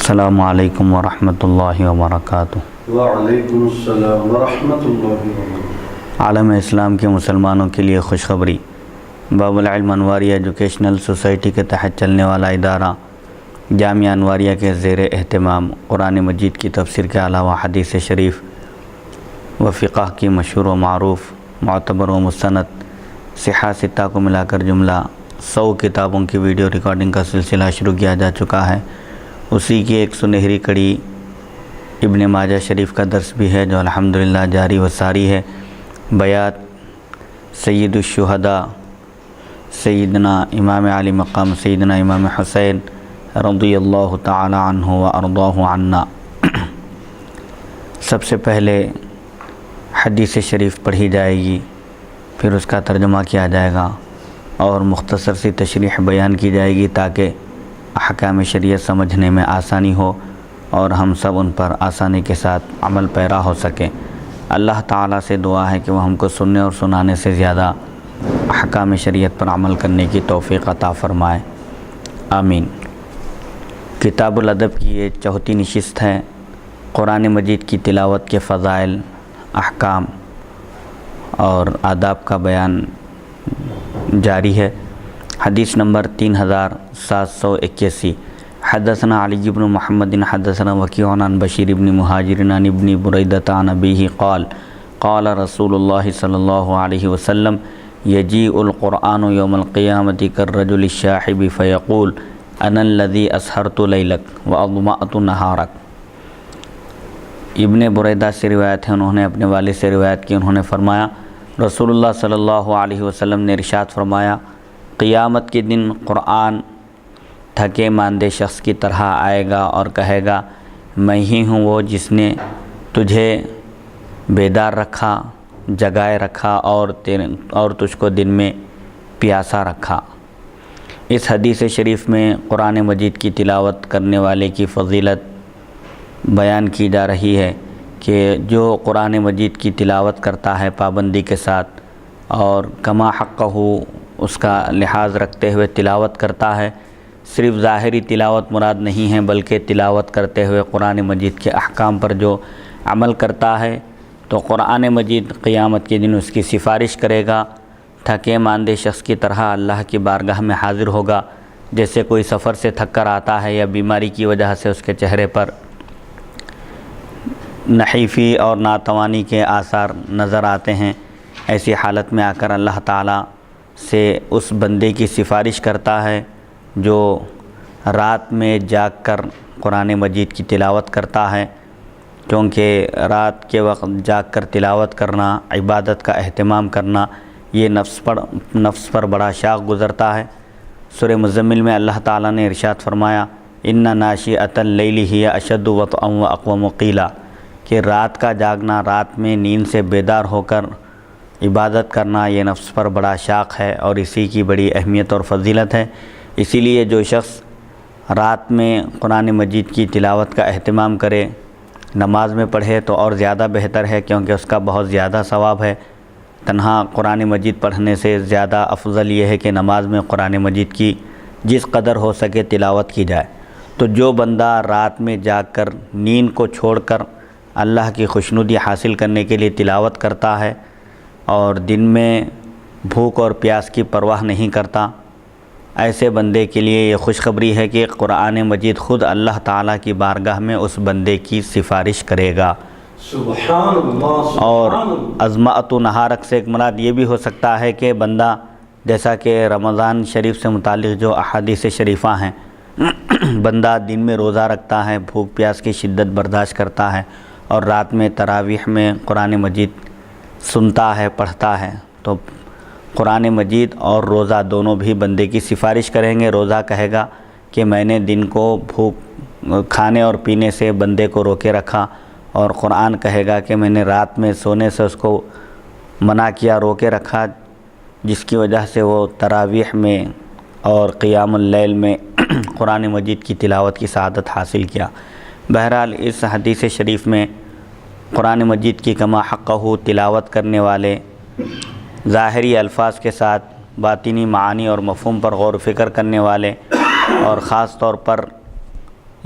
السلام علیکم ورحمۃ اللہ وبرکاتہ۔ وعلیکم السلام ورحمۃ اللہ وبرکاتہ۔ عالم اسلام کے مسلمانوں کے لیے خوشخبری۔ باب العلم انواری ایجوکیشنل سوسائٹی کے تحت چلنے والا ادارہ جامعہ انواریہ کے زیر اہتمام قرآن مجید کی تفسیر کے علاوہ حدیث شریف و فقہ کی مشہور و معروف معتبر و مستند صحیح ستہ کو ملا کر جملہ 100 کتابوں کی ویڈیو ریکارڈنگ کا سلسلہ شروع کیا جا چکا ہے۔ اسی کی ایک سنہری کڑی ابن ماجہ شریف کا درس بھی ہے جو الحمدللہ جاری و ساری ہے۔ بیات سید الشہداء سیدنا امام علی مقام سیدنا امام حسین رضی اللہ تعالی عنہ و ارضاہ عنا۔ سب سے پہلے حدیث شریف پڑھی جائے گی، پھر اس کا ترجمہ کیا جائے گا اور مختصر سی تشریح بیان کی جائے گی تاکہ احکام شریعت سمجھنے میں آسانی ہو اور ہم سب ان پر آسانی کے ساتھ عمل پیرا ہو سکیں۔ اللہ تعالیٰ سے دعا ہے کہ وہ ہم کو سننے اور سنانے سے زیادہ احکام شریعت پر عمل کرنے کی توفیق عطا فرمائے، آمین۔ کتاب الادب کی یہ 4تھی نشست ہے۔ قرآن مجید کی تلاوت کے فضائل، احکام اور آداب کا بیان جاری ہے۔ حدیث نمبر 3781۔ حدثنا علی بن محمد حدثنا وکیع عن بشیر بن مہاجر عن ابن بریدۃ عن ابیہ قال قال رسول اللہ صلی اللہ علیہ وسلم یجیء القرآن یوم القیامۃ کالرجل الشاحب فیقول انا الذی اسہرت لیلک واظمأت نہارک۔ ابن بریدہ سے روایت ہے، انہوں نے اپنے والد سے روایت کی، انہوں نے فرمایا رسول اللہ صلی اللہ علیہ وسلم نے ارشاد فرمایا قیامت کے دن قرآن تھکے ماندے شخص کی طرح آئے گا اور کہے گا میں ہی ہوں وہ جس نے تجھے بیدار رکھا، جگائے رکھا اور تجھ کو دن میں پیاسا رکھا۔ اس حدیث شریف میں قرآن مجید کی تلاوت کرنے والے کی فضیلت بیان کی جا رہی ہے کہ جو قرآن مجید کی تلاوت کرتا ہے پابندی کے ساتھ اور کما حقہ اس کا لحاظ رکھتے ہوئے تلاوت کرتا ہے، صرف ظاہری تلاوت مراد نہیں ہے بلکہ تلاوت کرتے ہوئے قرآن مجید کے احکام پر جو عمل کرتا ہے تو قرآن مجید قیامت کے دن اس کی سفارش کرے گا۔ تھکے ماندے شخص کی طرح اللہ کی بارگاہ میں حاضر ہوگا، جیسے کوئی سفر سے تھک کر آتا ہے یا بیماری کی وجہ سے اس کے چہرے پر نحیفی اور ناتوانی کے آثار نظر آتے ہیں۔ ایسی حالت میں آ کر اللہ تعالیٰ سے اس بندے کی سفارش کرتا ہے جو رات میں جاگ کر قرآن مجید کی تلاوت کرتا ہے، کیونکہ رات کے وقت جاگ کر تلاوت کرنا، عبادت کا اہتمام کرنا، یہ نفس پر بڑا شاق گزرتا ہے۔ سورہ مزمل میں اللہ تعالیٰ نے ارشاد فرمایا ان ناشئۃ اللیل ہی اشد وطئا واقوم قیلا، کہ رات کا جاگنا، رات میں نیند سے بیدار ہو کر عبادت کرنا یہ نفس پر بڑا شاق ہے اور اسی کی بڑی اہمیت اور فضیلت ہے۔ اسی لیے جو شخص رات میں قرآن مجید کی تلاوت کا اہتمام کرے، نماز میں پڑھے تو اور زیادہ بہتر ہے، کیونکہ اس کا بہت زیادہ ثواب ہے۔ تنہا قرآن مجید پڑھنے سے زیادہ افضل یہ ہے کہ نماز میں قرآن مجید کی جس قدر ہو سکے تلاوت کی جائے۔ تو جو بندہ رات میں جاگ کر نیند کو چھوڑ کر اللہ کی خوشنودی حاصل کرنے کے لیے تلاوت کرتا ہے اور دن میں بھوک اور پیاس کی پرواہ نہیں کرتا، ایسے بندے کے لیے یہ خوشخبری ہے کہ قرآن مجید خود اللہ تعالیٰ کی بارگاہ میں اس بندے کی سفارش کرے گا۔ سبحان اللہ۔ اور اظمأت نہارک سے ایک مراد یہ بھی ہو سکتا ہے کہ بندہ، جیسا کہ رمضان شریف سے متعلق جو احادیث شریفہ ہیں، بندہ دن میں روزہ رکھتا ہے، بھوک پیاس کی شدت برداشت کرتا ہے اور رات میں تراویح میں قرآن مجید سنتا ہے، پڑھتا ہے، تو قرآن مجید اور روزہ دونوں بھی بندے کی سفارش کریں گے۔ روزہ کہے گا کہ میں نے دن کو بھوک کھانے اور پینے سے بندے کو روکے رکھا، اور قرآن کہے گا کہ میں نے رات میں سونے سے اس کو منع کیا، روکے رکھا، جس کی وجہ سے وہ تراویح میں اور قیام اللیل میں قرآن مجید کی تلاوت کی سعادت حاصل کیا۔ بہرحال اس حدیث شریف میں قرآن مجید کی کما حقہ تلاوت کرنے والے ظاہری الفاظ کے ساتھ باطنی معانی اور مفہوم پر غور و فکر کرنے والے اور خاص طور پر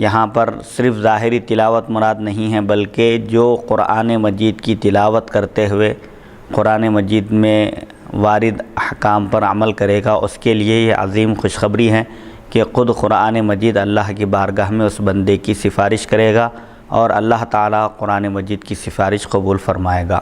یہاں پر صرف ظاہری تلاوت مراد نہیں ہے، بلکہ جو قرآن مجید کی تلاوت کرتے ہوئے قرآن مجید میں وارد احکام پر عمل کرے گا، اس کے لیے یہ عظیم خوشخبری ہے کہ خود قرآن مجید اللہ کی بارگاہ میں اس بندے کی سفارش کرے گا اور اللہ تعالیٰ قرآن مجید کی سفارش قبول فرمائے گا۔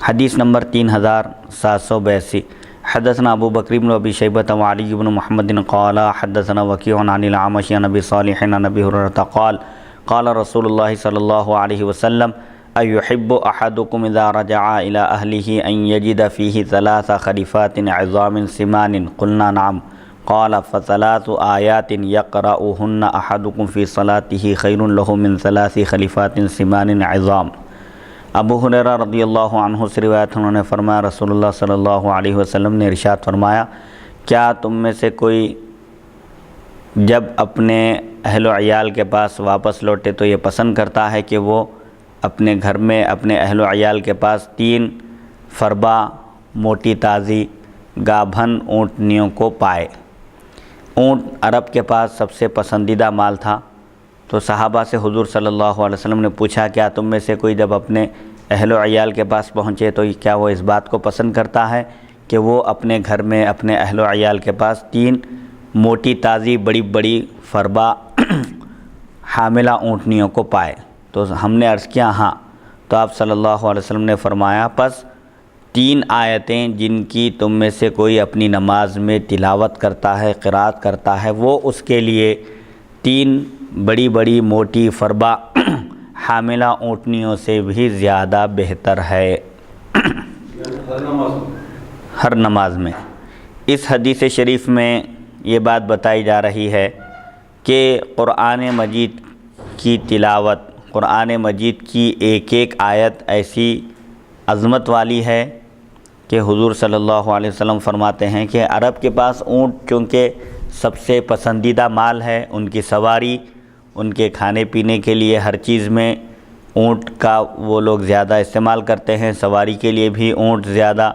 حدیث نمبر 3782، حدثنا ابو بکر بن ابی شیبۃ وعلی بن محمد قال حدثنا وکیع عن الاعمش عن ابی صالح عن ابی ہریرہ قال قال رسول اللہ صلی اللہ علیہ وسلم ایحب احدکم اذا رجع الى اہلہ ان یجد فیہ 3 خلیفات عظام سمان قلنا نعم قال فثلاث آیات یقرأہن احدکم فی صلاته خیر له من 3 خلیفات سمان عظام۔ ابو ہریرہ رضی اللہ عنہ سے روایت انہوں نے فرمایا رسول اللہ صلی اللہ علیہ وسلم نے ارشاد فرمایا، کیا تم میں سے کوئی جب اپنے اہل و عیال کے پاس واپس لوٹے تو یہ پسند کرتا ہے کہ وہ اپنے گھر میں اپنے اہل و عیال کے پاس 3 فربا موٹی تازی گابھن اونٹنیوں کو پائے؟ اونٹ عرب کے پاس سب سے پسندیدہ مال تھا، تو صحابہ سے حضور صلی اللہ علیہ وسلم نے پوچھا کیا تم میں سے کوئی جب اپنے اہل و عیال کے پاس پہنچے تو کیا وہ اس بات کو پسند کرتا ہے کہ وہ اپنے گھر میں اپنے اہل و عیال کے پاس 3 موٹی تازی بڑی بڑی فربا حاملہ اونٹنیوں کو پائے؟ تو ہم نے عرض کیا ہاں، تو آپ صلی اللہ علیہ وسلم نے فرمایا پس 3 آیتیں جن کی تم میں سے کوئی اپنی نماز میں تلاوت کرتا ہے، قرات کرتا ہے، وہ اس کے لیے 3 بڑی بڑی موٹی فربا حاملہ اونٹنیوں سے بھی زیادہ بہتر ہے ہر نماز میں۔ اس حدیث شریف میں یہ بات بتائی جا رہی ہے کہ قرآن مجید کی تلاوت، قرآن مجید کی ایک ایک آیت ایسی عظمت والی ہے کہ حضور صلی اللہ علیہ وسلم فرماتے ہیں کہ عرب کے پاس اونٹ چونکہ سب سے پسندیدہ مال ہے، ان کی سواری، ان کے کھانے پینے کے لیے ہر چیز میں اونٹ کا وہ لوگ زیادہ استعمال کرتے ہیں، سواری کے لیے بھی اونٹ زیادہ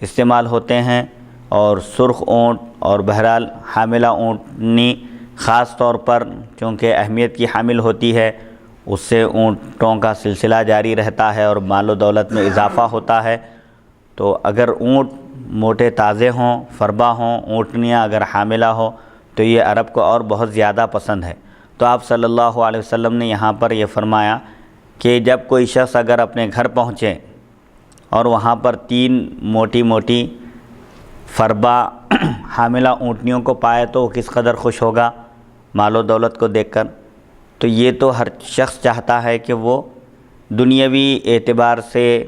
استعمال ہوتے ہیں، اور سرخ اونٹ اور بہرحال حاملہ اونٹنی خاص طور پر چونکہ اہمیت کی حامل ہوتی ہے، اس سے اونٹوں کا سلسلہ جاری رہتا ہے اور مال و دولت میں اضافہ ہوتا ہے۔ تو اگر اونٹ موٹے تازے ہوں، فربا ہوں، اونٹنیاں اگر حاملہ ہو تو یہ عرب کو اور بہت زیادہ پسند ہے۔ تو آپ صلی اللہ علیہ وسلم نے یہاں پر یہ فرمایا کہ جب کوئی شخص اگر اپنے گھر پہنچے اور وہاں پر 3 موٹی موٹی فربا حاملہ اونٹنیوں کو پائے تو وہ کس قدر خوش ہوگا مال و دولت کو دیکھ کر۔ تو یہ تو ہر شخص چاہتا ہے کہ وہ دنیاوی اعتبار سے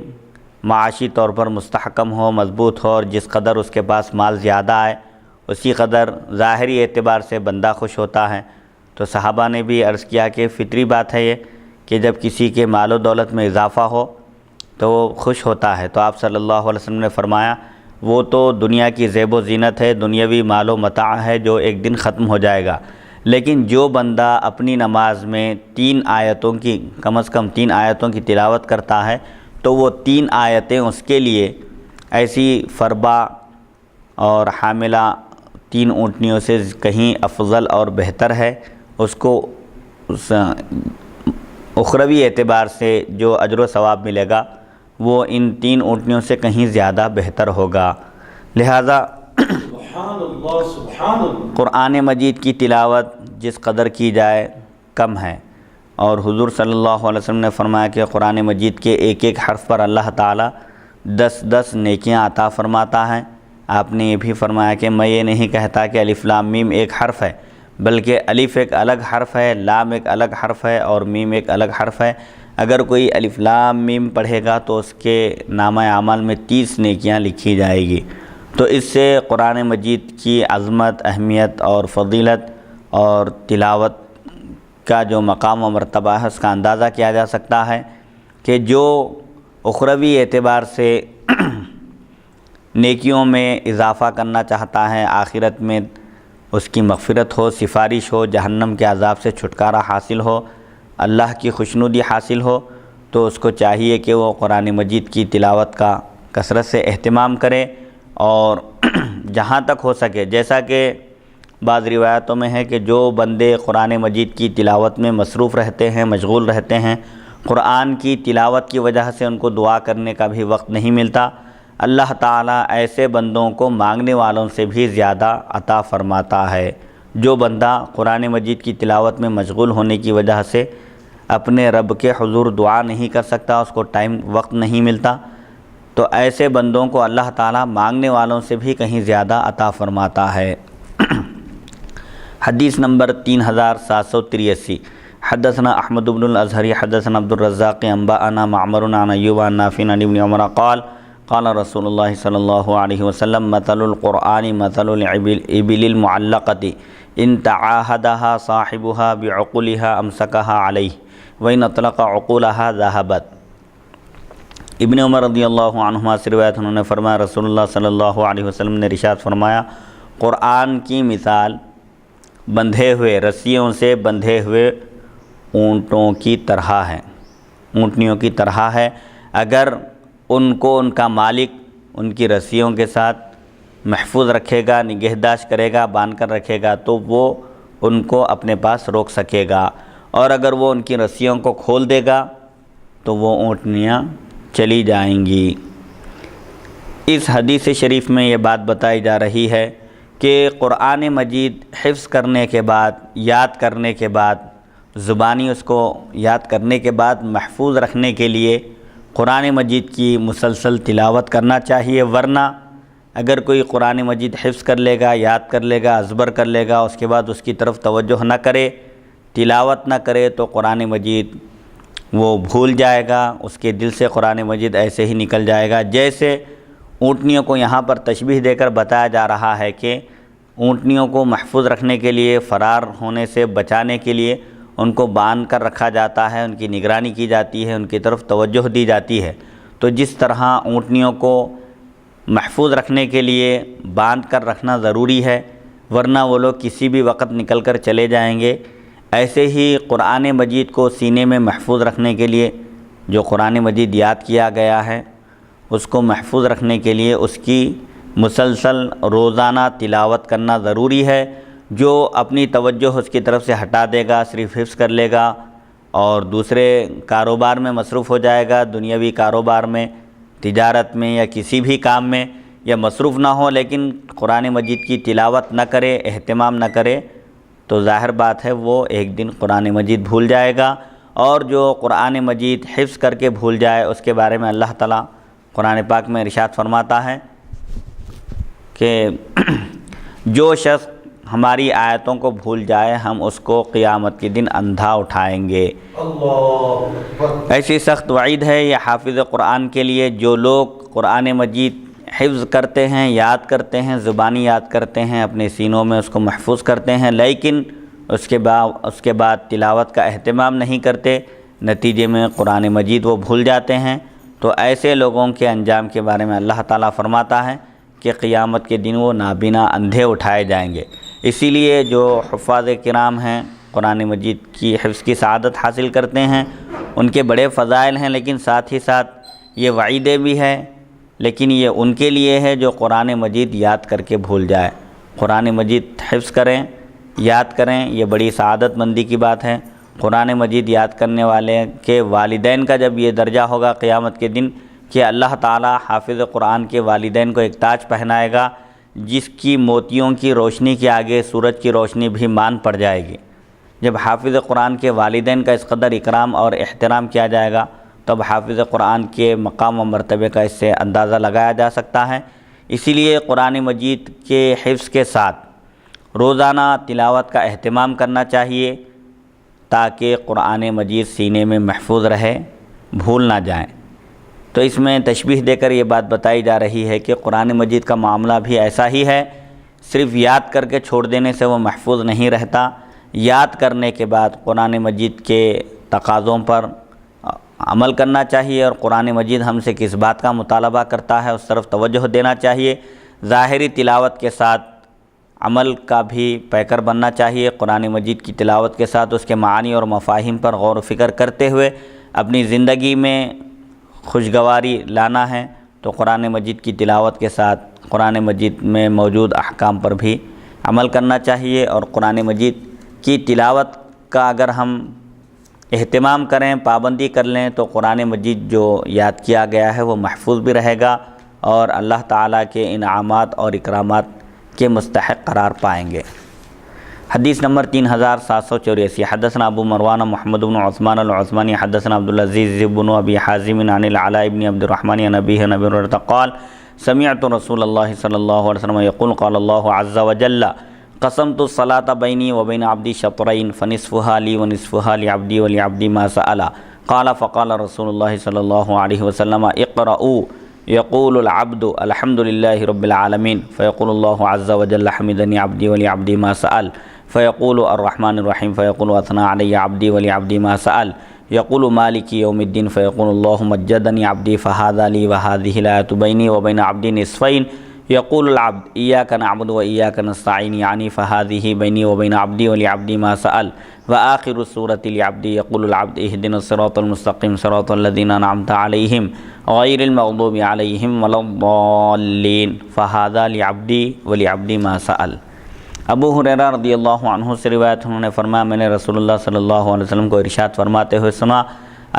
معاشی طور پر مستحکم ہو، مضبوط ہو، اور جس قدر اس کے پاس مال زیادہ آئے اسی قدر ظاہری اعتبار سے بندہ خوش ہوتا ہے۔ تو صحابہ نے بھی عرض کیا کہ فطری بات ہے یہ کہ جب کسی کے مال و دولت میں اضافہ ہو تو وہ خوش ہوتا ہے۔ تو آپ صلی اللہ علیہ وسلم نے فرمایا وہ تو دنیا کی زیب و زینت ہے، دنیاوی مال و متاع ہے جو ایک دن ختم ہو جائے گا، لیکن جو بندہ اپنی نماز میں 3 آیتوں کی کم از کم 3 آیتوں کی تلاوت کرتا ہے تو وہ 3 آیتیں اس کے لیے ایسی فربا اور حاملہ 3 اونٹنیوں سے کہیں افضل اور بہتر ہے، اس کو اخروی اعتبار سے جو اجر و ثواب ملے گا وہ ان 3 اونٹنیوں سے کہیں زیادہ بہتر ہوگا۔ لہٰذا سبحان اللہ سبحان اللہ، قرآن مجید کی تلاوت جس قدر کی جائے کم ہے، اور حضور صلی اللہ علیہ وسلم نے فرمایا کہ قرآن مجید کے ایک ایک حرف پر اللہ تعالیٰ 10 نیکیاں عطا فرماتا ہے۔ آپ نے یہ بھی فرمایا کہ میں یہ نہیں کہتا کہ الف لام میم ایک حرف ہے، بلکہ الف ایک الگ حرف ہے، لام ایک الگ حرف ہے اور میم ایک الگ حرف ہے۔ اگر کوئی الف لام میم پڑھے گا تو اس کے نامہ اعمال میں 30 نیکیاں لکھی جائے گی۔ تو اس سے قرآن مجید کی عظمت، اہمیت اور فضیلت اور تلاوت کا جو مقام و مرتبہ ہے اس کا اندازہ کیا جا سکتا ہے کہ جو اخروی اعتبار سے نیکیوں میں اضافہ کرنا چاہتا ہے، آخرت میں اس کی مغفرت ہو، سفارش ہو، جہنم کے عذاب سے چھٹکارا حاصل ہو، اللہ کی خوشنودی حاصل ہو، تو اس کو چاہیے کہ وہ قرآن مجید کی تلاوت کا کثرت سے اہتمام کرے، اور جہاں تک ہو سکے، جیسا کہ بعض روایتوں میں ہے کہ جو بندے قرآن مجید کی تلاوت میں مصروف رہتے ہیں، مشغول رہتے ہیں، قرآن کی تلاوت کی وجہ سے ان کو دعا کرنے کا بھی وقت نہیں ملتا، اللہ تعالیٰ ایسے بندوں کو مانگنے والوں سے بھی زیادہ عطا فرماتا ہے۔ جو بندہ قرآن مجید کی تلاوت میں مشغول ہونے کی وجہ سے اپنے رب کے حضور دعا نہیں کر سکتا، اس کو وقت نہیں ملتا، تو ایسے بندوں کو اللہ تعالیٰ مانگنے والوں سے بھی کہیں زیادہ عطا فرماتا ہے۔ حدیث نمبر 3783، حدثنا احمد بن الازہری حدثنا عبد الرزاق انبأنا معمر عن ایوب عن نافع عن ابن عمر قال قال رسول اللہ صلی اللہ علیہ وسلم مثل القرآن مثل الإبل المعلقة ان تعاہدها صاحبها بعقلها امسكها علیہ وان اطلق عقولها ذهبت۔ ابن عمر رضی اللہ عنہما سے روایت انہوں نے فرمایا رسول اللہ صلی اللہ علیہ وسلم نے ارشاد فرمایا، قرآن کی مثال بندھے ہوئے رسیوں سے بندھے ہوئے اونٹوں کی طرح ہے، اونٹنیوں کی طرح ہے۔ اگر ان کو ان کا مالک ان کی رسیوں کے ساتھ محفوظ رکھے گا، نگہداشت کرے گا، باندھ کر رکھے گا تو وہ ان کو اپنے پاس روک سکے گا، اور اگر وہ ان کی رسیوں کو کھول دے گا تو وہ اونٹنیاں چلی جائیں گی۔ اس حدیث شریف میں یہ بات بتائی جا رہی ہے کہ قرآن مجید حفظ کرنے کے بعد، یاد کرنے کے بعد، زبانی اس کو یاد کرنے کے بعد محفوظ رکھنے کے لیے قرآن مجید کی مسلسل تلاوت کرنا چاہیے، ورنہ اگر کوئی قرآن مجید حفظ کر لے گا، یاد کر لے گا، ازبر کر لے گا، اس کے بعد اس کی طرف توجہ نہ کرے، تلاوت نہ کرے تو قرآن مجید وہ بھول جائے گا، اس کے دل سے قرآن مجید ایسے ہی نکل جائے گا۔ جیسے اونٹنیوں کو یہاں پر تشبیہ دے کر بتایا جا رہا ہے کہ اونٹنیوں کو محفوظ رکھنے کے لیے، فرار ہونے سے بچانے کے لیے ان کو باندھ کر رکھا جاتا ہے، ان کی نگرانی کی جاتی ہے، ان کی طرف توجہ دی جاتی ہے، تو جس طرح اونٹنیوں کو محفوظ رکھنے کے لیے باندھ کر رکھنا ضروری ہے، ورنہ وہ لوگ کسی بھی وقت نکل کر چلے جائیں گے، ایسے ہی قرآن مجید کو سینے میں محفوظ رکھنے کے لیے جو قرآن مجید یاد کیا گیا ہے اس کو محفوظ رکھنے کے لیے اس کی مسلسل روزانہ تلاوت کرنا ضروری ہے۔ جو اپنی توجہ اس کی طرف سے ہٹا دے گا، صرف حفظ کر لے گا اور دوسرے کاروبار میں مصروف ہو جائے گا، دنیاوی کاروبار میں، تجارت میں یا کسی بھی کام میں یا مصروف نہ ہو لیکن قرآن مجید کی تلاوت نہ کرے، اہتمام نہ کرے، تو ظاہر بات ہے وہ ایک دن قرآن مجید بھول جائے گا، اور جو قرآن مجید حفظ کر کے بھول جائے اس کے بارے میں اللہ تعالیٰ قرآن پاک میں ارشاد فرماتا ہے کہ جو شخص ہماری آیتوں کو بھول جائے ہم اس کو قیامت کے دن اندھا اٹھائیں گے۔ ایسی سخت وعید ہے یہ حافظ قرآن کے لیے، جو لوگ قرآن مجید حفظ کرتے ہیں، یاد کرتے ہیں، زبانی یاد کرتے ہیں، اپنے سینوں میں اس کو محفوظ کرتے ہیں، لیکن اس کے بعد تلاوت کا اہتمام نہیں کرتے، نتیجے میں قرآن مجید وہ بھول جاتے ہیں، تو ایسے لوگوں کے انجام کے بارے میں اللہ تعالیٰ فرماتا ہے کہ قیامت کے دن وہ نابینا اندھے اٹھائے جائیں گے۔ اسی لیے جو حفاظ کرام ہیں، قرآن مجید کی حفظ کی سعادت حاصل کرتے ہیں، ان کے بڑے فضائل ہیں، لیکن ساتھ ہی ساتھ یہ وعیدیں بھی ہے، لیکن یہ ان کے لیے ہے جو قرآن مجید یاد کر کے بھول جائے۔ قرآن مجید حفظ کریں، یاد کریں، یہ بڑی سعادت مندی کی بات ہے۔ قرآن مجید یاد کرنے والے کے والدین کا جب یہ درجہ ہوگا قیامت کے دن کہ اللہ تعالیٰ حافظ قرآن کے والدین کو ایک تاج پہنائے گا جس کی موتیوں کی روشنی کے آگے سورج کی روشنی بھی مان پڑ جائے گی۔ جب حافظ قرآن کے والدین کا اس قدر اکرام اور احترام کیا جائے گا تب حافظ قرآن کے مقام و مرتبے کا اس سے اندازہ لگایا جا سکتا ہے۔ اسی لیے قرآن مجید کے حفظ کے ساتھ روزانہ تلاوت کا اہتمام کرنا چاہیے تاکہ قرآن مجید سینے میں محفوظ رہے، بھول نہ جائیں۔ تو اس میں تشبیہ دے کر یہ بات بتائی جا رہی ہے کہ قرآن مجید کا معاملہ بھی ایسا ہی ہے، صرف یاد کر کے چھوڑ دینے سے وہ محفوظ نہیں رہتا، یاد کرنے کے بعد قرآن مجید کے تقاضوں پر عمل کرنا چاہیے، اور قرآن مجید ہم سے کس بات کا مطالبہ کرتا ہے اس طرف توجہ دینا چاہیے۔ ظاہری تلاوت کے ساتھ عمل کا بھی پیکر بننا چاہیے، قرآن مجید کی تلاوت کے ساتھ اس کے معانی اور مفاہیم پر غور و فکر کرتے ہوئے اپنی زندگی میں خوشگواری لانا ہے، تو قرآن مجید کی تلاوت کے ساتھ قرآن مجید میں موجود احکام پر بھی عمل کرنا چاہیے، اور قرآن مجید کی تلاوت کا اگر ہم اہتمام کریں، پابندی کر لیں، تو قرآن مجید جو یاد کیا گیا ہے وہ محفوظ بھی رہے گا اور اللہ تعالیٰ کے انعامات اور اکرامات کے مستحق قرار پائیں گے۔ حدیث نمبر 3784، حدثنا ابو مروان محمد بن عثمان العثمانی حدثنا عبدالعزیز بن ابی حازم عن العلاء بن عبد الرحمن عن ابیہ عن ابی ہریرہ قال سمعت رسول اللہ صلی اللہ علیہ وسلم یقول قال اللہ عز وجل قسمت الصلاة بینی وبین عبدی شطرین فنصفها لی ونصفها لعبدی ولعبدی ما سأل قال فقال رسول اللہ صلی اللہ علیہ وسلم اقرؤوا يقول العبد الحمد لله رب العالمين فيقول الله عز وجل حمدني عبدي ولعبدي ما سأل فيقول الرحمن الرحيم فيقول أثنى علي عبدي ولعبدي ما سأل يقول مالك يوم الدين فيقول الله مجدني عبدي فهذا لي وهذه الآية بيني وبين عبدي نصفين يقول العبد إياك نعبد وإياك نستعين يعني فهذه بيني وبين عبدي ولعبدي ما سأل وآخر السورة لعبدي يقول العبد اهدنا الصراط المستقيم صراط الذين أنعمت عليهم غير المغضوب عليهم ولا الضالين فهذا لعبدي ولعبدي ما سأل۔ ابو ہریرہ رضی اللہ عنہ سے روایت انہوں نے فرمایا میں نے رسول اللہ صلی اللہ علیہ وسلم کو ارشاد فرماتے ہوئے سنا،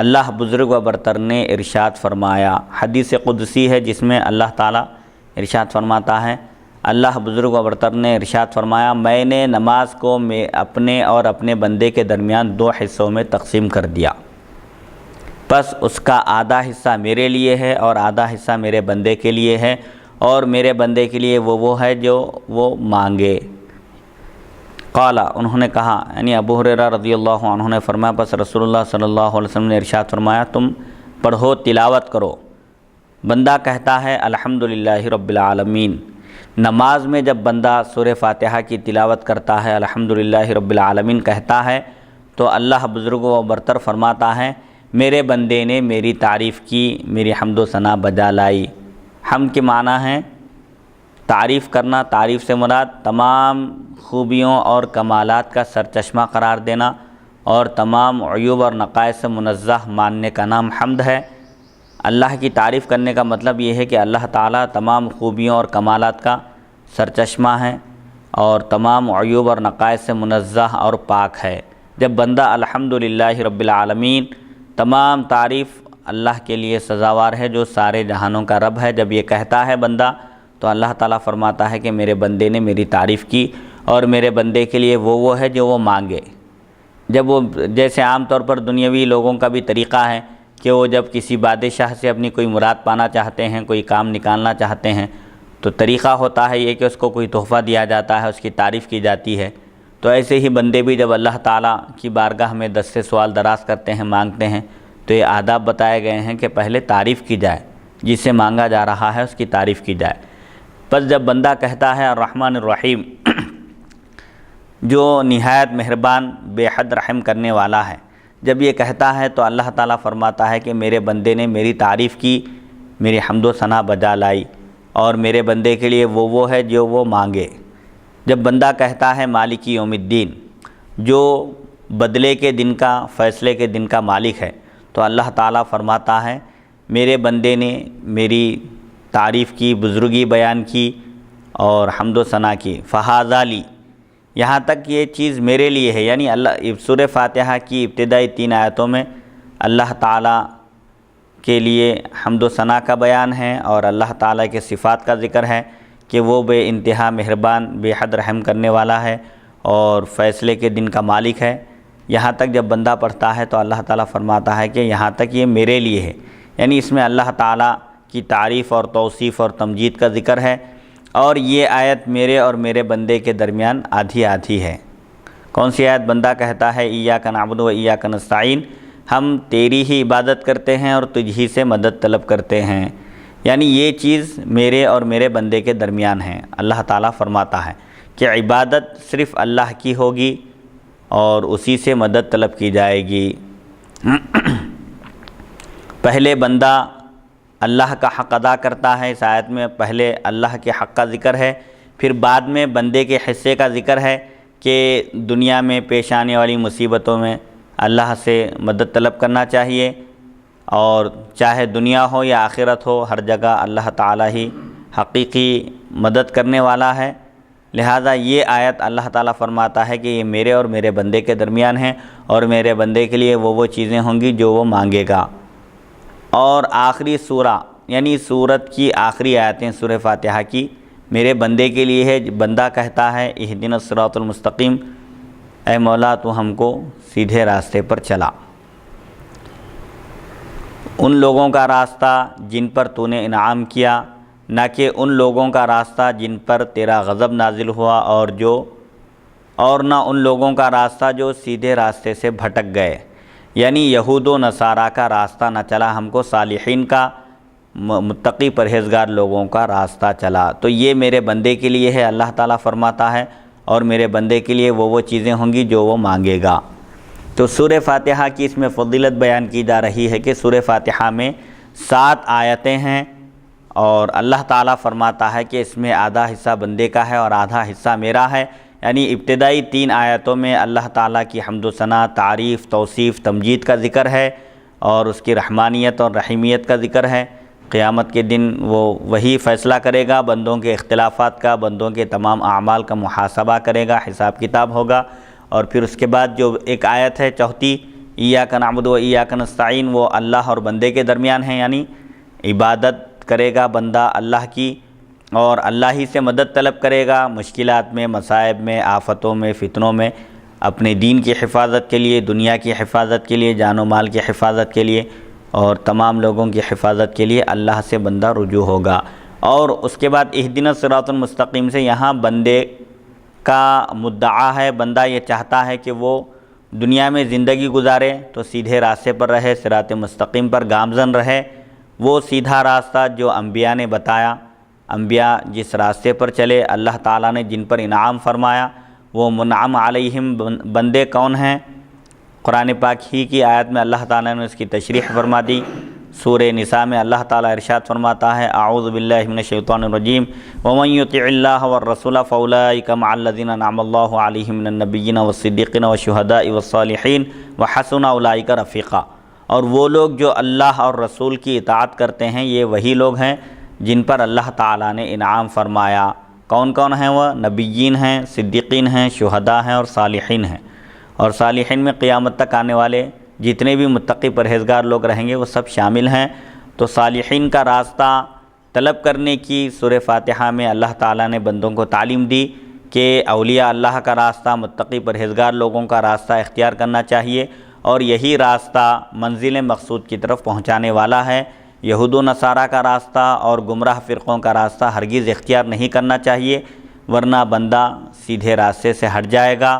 اللہ بزرگ و برتر نے ارشاد فرمایا۔ حدیث قدسی ہے جس میں اللہ تعالیٰ ارشاد فرماتا ہے، اللہ بزرگ و برتر نے ارشاد فرمایا میں نے نماز کو اپنے اور اپنے بندے کے درمیان 2 حصوں میں تقسیم کر دیا، پس اس کا آدھا حصہ میرے لیے ہے اور آدھا حصہ میرے بندے کے لیے ہے، اور میرے بندے کے لیے وہ ہے جو وہ مانگے۔ قال انہوں نے کہا، یعنی ابو ہریرہ رضی اللہ عنہ نے فرمایا پس رسول اللہ صلی اللہ علیہ وسلم نے ارشاد فرمایا تم پڑھو، تلاوت کرو۔ بندہ کہتا ہے الحمدللہ رب العالمین۔ نماز میں جب بندہ سورہ فاتحہ کی تلاوت کرتا ہے، الحمدللہ رب العالمین کہتا ہے، تو اللہ بزرگ و برتر فرماتا ہے میرے بندے نے میری تعریف کی، میری حمد و ثنا بجا لائی۔ حمد کے معنی ہے تعریف کرنا، تعریف سے مراد تمام خوبیوں اور کمالات کا سرچشمہ قرار دینا اور تمام عیوب اور نقائص سے منزہ ماننے کا نام حمد ہے۔ اللہ کی تعریف کرنے کا مطلب یہ ہے کہ اللہ تعالیٰ تمام خوبیوں اور کمالات کا سرچشمہ ہے اور تمام عیوب اور نقائص سے منزہ اور پاک ہے۔ جب بندہ الحمدللہ رب العالمین، تمام تعریف اللہ کے لیے سزاوار ہے جو سارے جہانوں کا رب ہے، جب یہ کہتا ہے بندہ تو اللہ تعالیٰ فرماتا ہے کہ میرے بندے نے میری تعریف کی اور میرے بندے کے لیے وہ ہے جو وہ مانگے۔ جب وہ جیسے عام طور پر دنیاوی لوگوں کا بھی طریقہ ہے کہ وہ جب کسی بادشاہ سے اپنی کوئی مراد پانا چاہتے ہیں، کوئی کام نکالنا چاہتے ہیں، تو طریقہ ہوتا ہے یہ کہ اس کو کوئی تحفہ دیا جاتا ہے، اس کی تعریف کی جاتی ہے۔ تو ایسے ہی بندے بھی جب اللہ تعالیٰ کی بارگاہ میں دستے سوال دراز کرتے ہیں، مانگتے ہیں، تو یہ آداب بتائے گئے ہیں کہ پہلے تعریف کی جائے، جس سے مانگا جا رہا ہے اس کی تعریف کی جائے۔ پس جب بندہ کہتا ہے الرحمن الرحیم، جو نہایت مہربان بے حد رحم کرنے والا ہے، جب یہ کہتا ہے تو اللہ تعالیٰ فرماتا ہے کہ میرے بندے نے میری تعریف کی، میری حمد و ثنا بجا لائی، اور میرے بندے کے لیے وہ ہے جو وہ مانگے۔ جب بندہ کہتا ہے مالک یوم الدین، جو بدلے کے دن کا، فیصلے کے دن کا مالک ہے، تو اللہ تعالیٰ فرماتا ہے میرے بندے نے میری تعریف کی، بزرگی بیان کی اور حمد و ثنا کی۔ فہذا لی، یہاں تک یہ چیز میرے لیے ہے، یعنی اللہ سورہ فاتحہ کی ابتدائی 3 آیتوں میں اللہ تعالیٰ کے لیے حمد و ثنا کا بیان ہے اور اللہ تعالیٰ کے صفات کا ذکر ہے کہ وہ بے انتہا مہربان، بے حد رحم کرنے والا ہے اور فیصلے کے دن کا مالک ہے۔ یہاں تک جب بندہ پڑھتا ہے تو اللہ تعالیٰ فرماتا ہے کہ یہاں تک یہ میرے لیے ہے، یعنی اس میں اللہ تعالیٰ کی تعریف اور توصیف اور تمجید کا ذکر ہے، اور یہ آیت میرے اور میرے بندے کے درمیان آدھی آدھی ہے۔ کون سی آیت؟ بندہ کہتا ہے ایاک نعبد و ایاک نستعین، ہم تیری ہی عبادت کرتے ہیں اور تجھ ہی سے مدد طلب کرتے ہیں، یعنی یہ چیز میرے اور میرے بندے کے درمیان ہے۔ اللہ تعالیٰ فرماتا ہے کہ عبادت صرف اللہ کی ہوگی اور اسی سے مدد طلب کی جائے گی۔ پہلے بندہ اللہ کا حق ادا کرتا ہے، اس آیت میں پہلے اللہ کے حق کا ذکر ہے، پھر بعد میں بندے کے حصے کا ذکر ہے کہ دنیا میں پیش آنے والی مصیبتوں میں اللہ سے مدد طلب کرنا چاہیے، اور چاہے دنیا ہو یا آخرت ہو، ہر جگہ اللہ تعالیٰ ہی حقیقی مدد کرنے والا ہے۔ لہٰذا یہ آیت اللہ تعالیٰ فرماتا ہے کہ یہ میرے اور میرے بندے کے درمیان ہیں، اور میرے بندے کے لیے وہ چیزیں ہوں گی جو وہ مانگے گا۔ اور آخری سورہ یعنی سورت کی آخری آیتیں سورہ فاتحہ کی میرے بندے کے لیے ہے۔ بندہ کہتا ہے اہدنا الصراط المستقیم، اے مولا تو ہم کو سیدھے راستے پر چلا، ان لوگوں کا راستہ جن پر تو نے انعام کیا، نہ کہ ان لوگوں کا راستہ جن پر تیرا غضب نازل ہوا، اور نہ ان لوگوں کا راستہ جو سیدھے راستے سے بھٹک گئے، یعنی یہود و نصارہ کا راستہ نہ چلا، ہم کو صالحین کا متقی پرہیزگار لوگوں کا راستہ چلا۔ تو یہ میرے بندے کے لیے ہے، اللہ تعالیٰ فرماتا ہے، اور میرے بندے کے لیے وہ چیزیں ہوں گی جو وہ مانگے گا۔ تو سورہ فاتحہ کی اس میں فضیلت بیان کی جا رہی ہے کہ سورہ فاتحہ میں 7 آیتیں ہیں، اور اللہ تعالیٰ فرماتا ہے کہ اس میں آدھا حصہ بندے کا ہے اور آدھا حصہ میرا ہے، یعنی ابتدائی 3 آیتوں میں اللہ تعالیٰ کی حمد و ثنا، تعریف، توصیف، تمجید کا ذکر ہے، اور اس کی رحمانیت اور رحیمیت کا ذکر ہے۔ قیامت کے دن وہی فیصلہ کرے گا، بندوں کے اختلافات کا، بندوں کے تمام اعمال کا محاسبہ کرے گا، حساب کتاب ہوگا۔ اور پھر اس کے بعد جو ایک آیت ہے چوتھی، ایاک نعبد و ایاک نستعین، وہ اللہ اور بندے کے درمیان ہے، یعنی عبادت کرے گا بندہ اللہ کی، اور اللہ ہی سے مدد طلب کرے گا مشکلات میں، مصائب میں، آفتوں میں، فتنوں میں، اپنے دین کی حفاظت کے لیے، دنیا کی حفاظت کے لیے، جان و مال کی حفاظت کے لیے، اور تمام لوگوں کی حفاظت کے لیے اللہ سے بندہ رجوع ہوگا۔ اور اس کے بعد اہدنا الصراط المستقیم سے یہاں بندے کا مدعا ہے، بندہ یہ چاہتا ہے کہ وہ دنیا میں زندگی گزارے تو سیدھے راستے پر رہے، صراط مستقیم پر گامزن رہے، وہ سیدھا راستہ جو انبیاء نے بتایا، انبیاء جس راستے پر چلے، اللہ تعالیٰ نے جن پر انعام فرمایا، وہ منعم علیہم بندے کون ہیں؟ قرآن پاک ہی کی آیت میں اللہ تعالیٰ نے اس کی تشریح فرما دی۔ سورہ نساء میں اللہ تعالیٰ ارشاد فرماتا ہے، اعوذ باللہ من الشیطان الرجیم، ومن یطع اللہ والرسول فاولئک مع الذین انعم اللہ علیہم من النبیین والصدیقین والشہداء والصالحین وحسن اولئک رفیقا۔ اور وہ لوگ جو اللہ اور رسول کی اطاعت کرتے ہیں، یہ وہی لوگ ہیں جن پر اللہ تعالیٰ نے انعام فرمایا۔ کون کون ہیں وہ؟ نبیین ہیں، صدیقین ہیں، شہداء ہیں، اور صالحین ہیں۔ اور صالحین میں قیامت تک آنے والے جتنے بھی متقی پرہیزگار لوگ رہیں گے وہ سب شامل ہیں۔ تو صالحین کا راستہ طلب کرنے کی سورہ فاتحہ میں اللہ تعالیٰ نے بندوں کو تعلیم دی کہ اولیاء اللہ کا راستہ، متقی پرہیزگار لوگوں کا راستہ اختیار کرنا چاہیے، اور یہی راستہ منزل مقصود کی طرف پہنچانے والا ہے۔ یہود و نصارہ کا راستہ اور گمراہ فرقوں کا راستہ ہرگز اختیار نہیں کرنا چاہیے، ورنہ بندہ سیدھے راستے سے ہٹ جائے گا